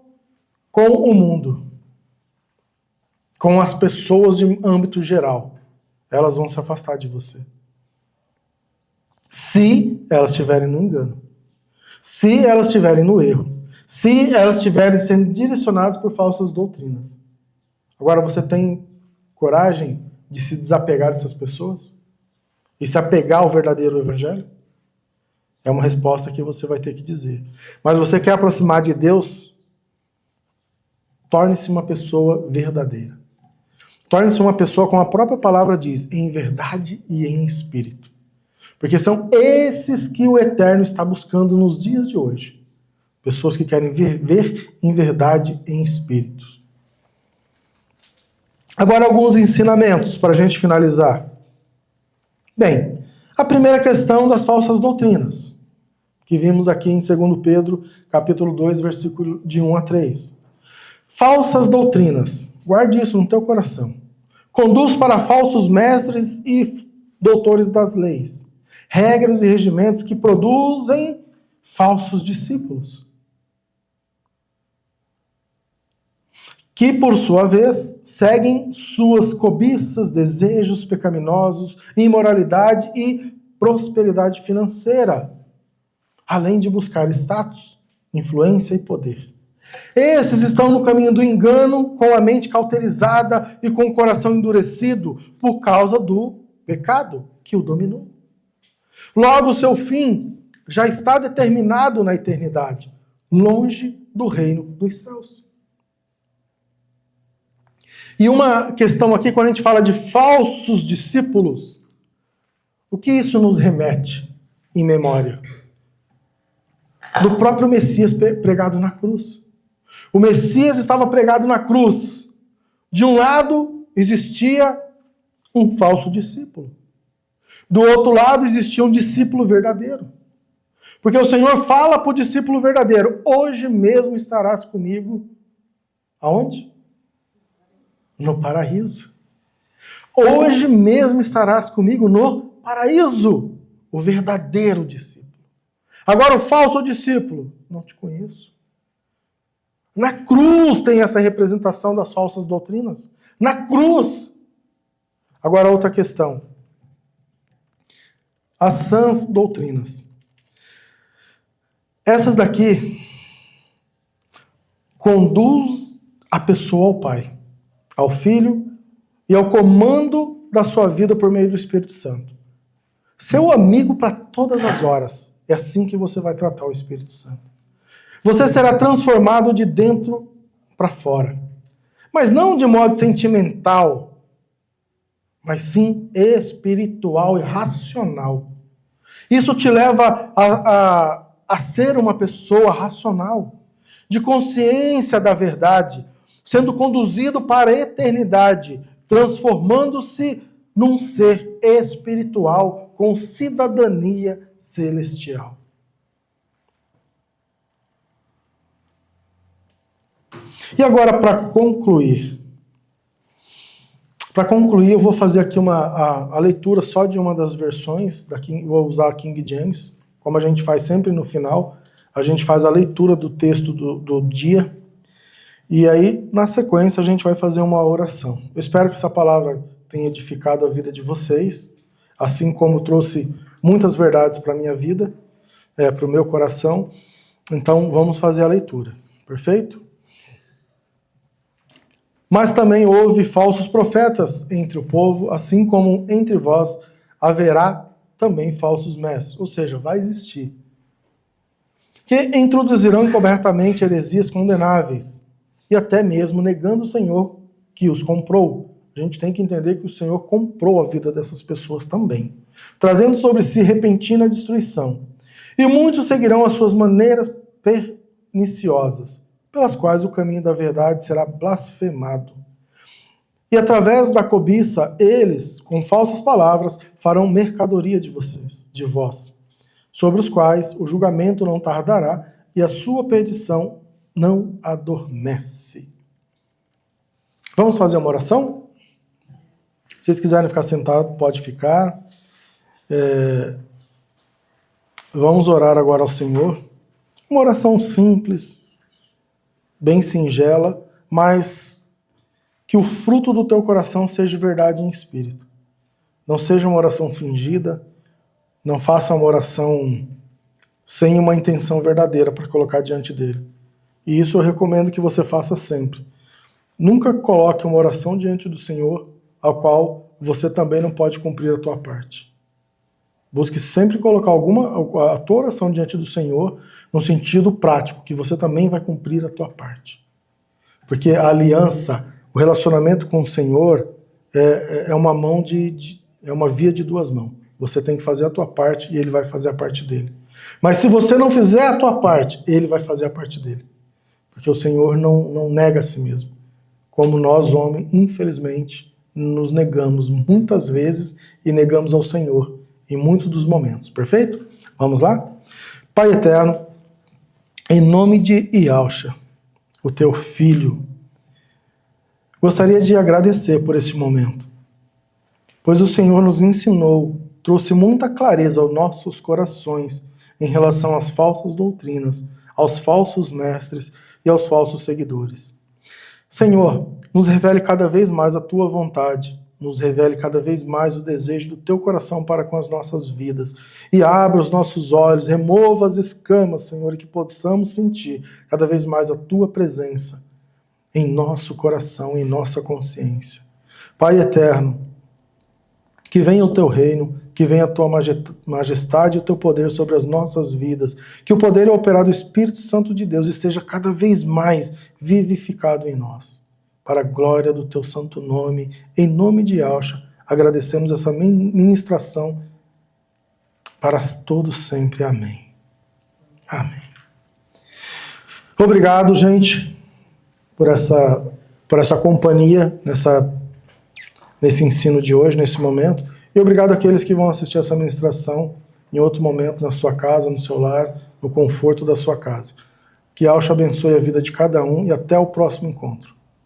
Speaker 1: com o mundo, com as pessoas de âmbito geral, elas vão se afastar de você. Se elas estiverem no engano. Se elas estiverem no erro. Se elas estiverem sendo direcionadas por falsas doutrinas. Agora, você tem coragem de se desapegar dessas pessoas? E se apegar ao verdadeiro evangelho? É uma resposta que você vai ter que dizer. Mas você quer aproximar de Deus? Torne-se uma pessoa verdadeira. Torne-se uma pessoa, como a própria palavra diz, em verdade e em espírito. Porque são esses que o Eterno está buscando nos dias de hoje. Pessoas que querem viver em verdade e em espírito. Agora, alguns ensinamentos para a gente finalizar. Bem, a primeira questão das falsas doutrinas, que vimos aqui em 2 Pedro, capítulo 2, versículo de 1 a 3. Falsas doutrinas, guarde isso no teu coração. Conduz para falsos mestres e doutores das leis, regras e regimentos que produzem falsos discípulos, que, por sua vez, seguem suas cobiças, desejos pecaminosos, imoralidade e prosperidade financeira, além de buscar status, influência e poder. Esses estão no caminho do engano, com a mente cauterizada e com o coração endurecido por causa do pecado que o dominou. Logo, o seu fim já está determinado na eternidade, longe do reino dos céus. E uma questão aqui, quando a gente fala de falsos discípulos, o que isso nos remete em memória? Do próprio Messias pregado na cruz. O Messias estava pregado na cruz. De um lado existia um falso discípulo. Do outro lado existia um discípulo verdadeiro. Porque o Senhor fala para o discípulo verdadeiro: hoje mesmo estarás comigo. Aonde? No paraíso. Hoje mesmo estarás comigo no paraíso. O verdadeiro discípulo. Agora, o falso discípulo: não te conheço. Na cruz tem essa representação das falsas doutrinas. Na cruz. Agora, outra questão. As sãs doutrinas. Essas daqui conduz a pessoa ao Pai, ao Filho e ao comando da sua vida por meio do Espírito Santo. Seu amigo para todas as horas. É assim que você vai tratar o Espírito Santo. Você será transformado de dentro para fora. Mas não de modo sentimental, mas sim espiritual e racional. Isso te leva a ser uma pessoa racional, de consciência da verdade, sendo conduzido para a eternidade, transformando-se num ser espiritual com cidadania celestial. E agora, para concluir, eu vou fazer aqui a leitura só de uma das versões, vou usar a King James, como a gente faz sempre no final, a gente faz a leitura do texto do dia, e aí, na sequência, a gente vai fazer uma oração. Eu espero que essa palavra tenha edificado a vida de vocês, assim como trouxe muitas verdades para a minha vida, para o meu coração. Então, vamos fazer a leitura, perfeito? Mas também houve falsos profetas entre o povo, assim como entre vós haverá também falsos mestres. Ou seja, vai existir. Que introduzirão encobertamente heresias condenáveis, e até mesmo negando o Senhor que os comprou. A gente tem que entender que o Senhor comprou a vida dessas pessoas também, trazendo sobre si repentina destruição. E muitos seguirão as suas maneiras perniciosas, pelas quais o caminho da verdade será blasfemado. E através da cobiça, eles, com falsas palavras, farão mercadoria de vós, sobre os quais o julgamento não tardará e a sua perdição não adormece. Vamos fazer uma oração? Se vocês quiserem ficar sentados, pode ficar. Vamos orar agora ao Senhor. Uma oração simples, bem singela, mas que o fruto do teu coração seja verdade em espírito. Não seja uma oração fingida, Não faça uma oração sem uma intenção verdadeira para colocar diante dele. E isso eu recomendo que você faça sempre. Nunca coloque uma oração diante do Senhor, ao qual você também não pode cumprir a tua parte. Busque sempre colocar a tua oração diante do Senhor no sentido prático, que você também vai cumprir a tua parte. Porque a aliança, o relacionamento com o Senhor é uma via de duas mãos. Você tem que fazer a tua parte e ele vai fazer a parte dele. Mas se você não fizer a tua parte, ele vai fazer a parte dele. Porque o Senhor não nega a si mesmo. Como nós, homens, infelizmente, nos negamos muitas vezes e negamos ao Senhor em muitos dos momentos. Perfeito? Vamos lá? Pai eterno, em nome de Yahshua, o teu filho, gostaria de agradecer por esse momento, pois o Senhor nos ensinou, trouxe muita clareza aos nossos corações em relação às falsas doutrinas, aos falsos mestres e aos falsos seguidores. Senhor, nos revele cada vez mais a tua vontade, nos revele cada vez mais o desejo do teu coração para com as nossas vidas e abra os nossos olhos, remova as escamas, Senhor, e que possamos sentir cada vez mais a tua presença em nosso coração, em nossa consciência. Pai eterno, que venha o teu reino, que venha a tua majestade e o teu poder sobre as nossas vidas, que o poder e o operar do Espírito Santo de Deus esteja cada vez mais vivificado em nós. Para a glória do teu santo nome, em nome de Yahshua, agradecemos essa ministração para todos sempre. Amém. Amém. Obrigado, gente, por essa companhia nesse ensino de hoje, nesse momento. E obrigado àqueles que vão assistir essa ministração em outro momento, na sua casa, no seu lar, no conforto da sua casa. Que Yahshua abençoe a vida de cada um e até o próximo encontro.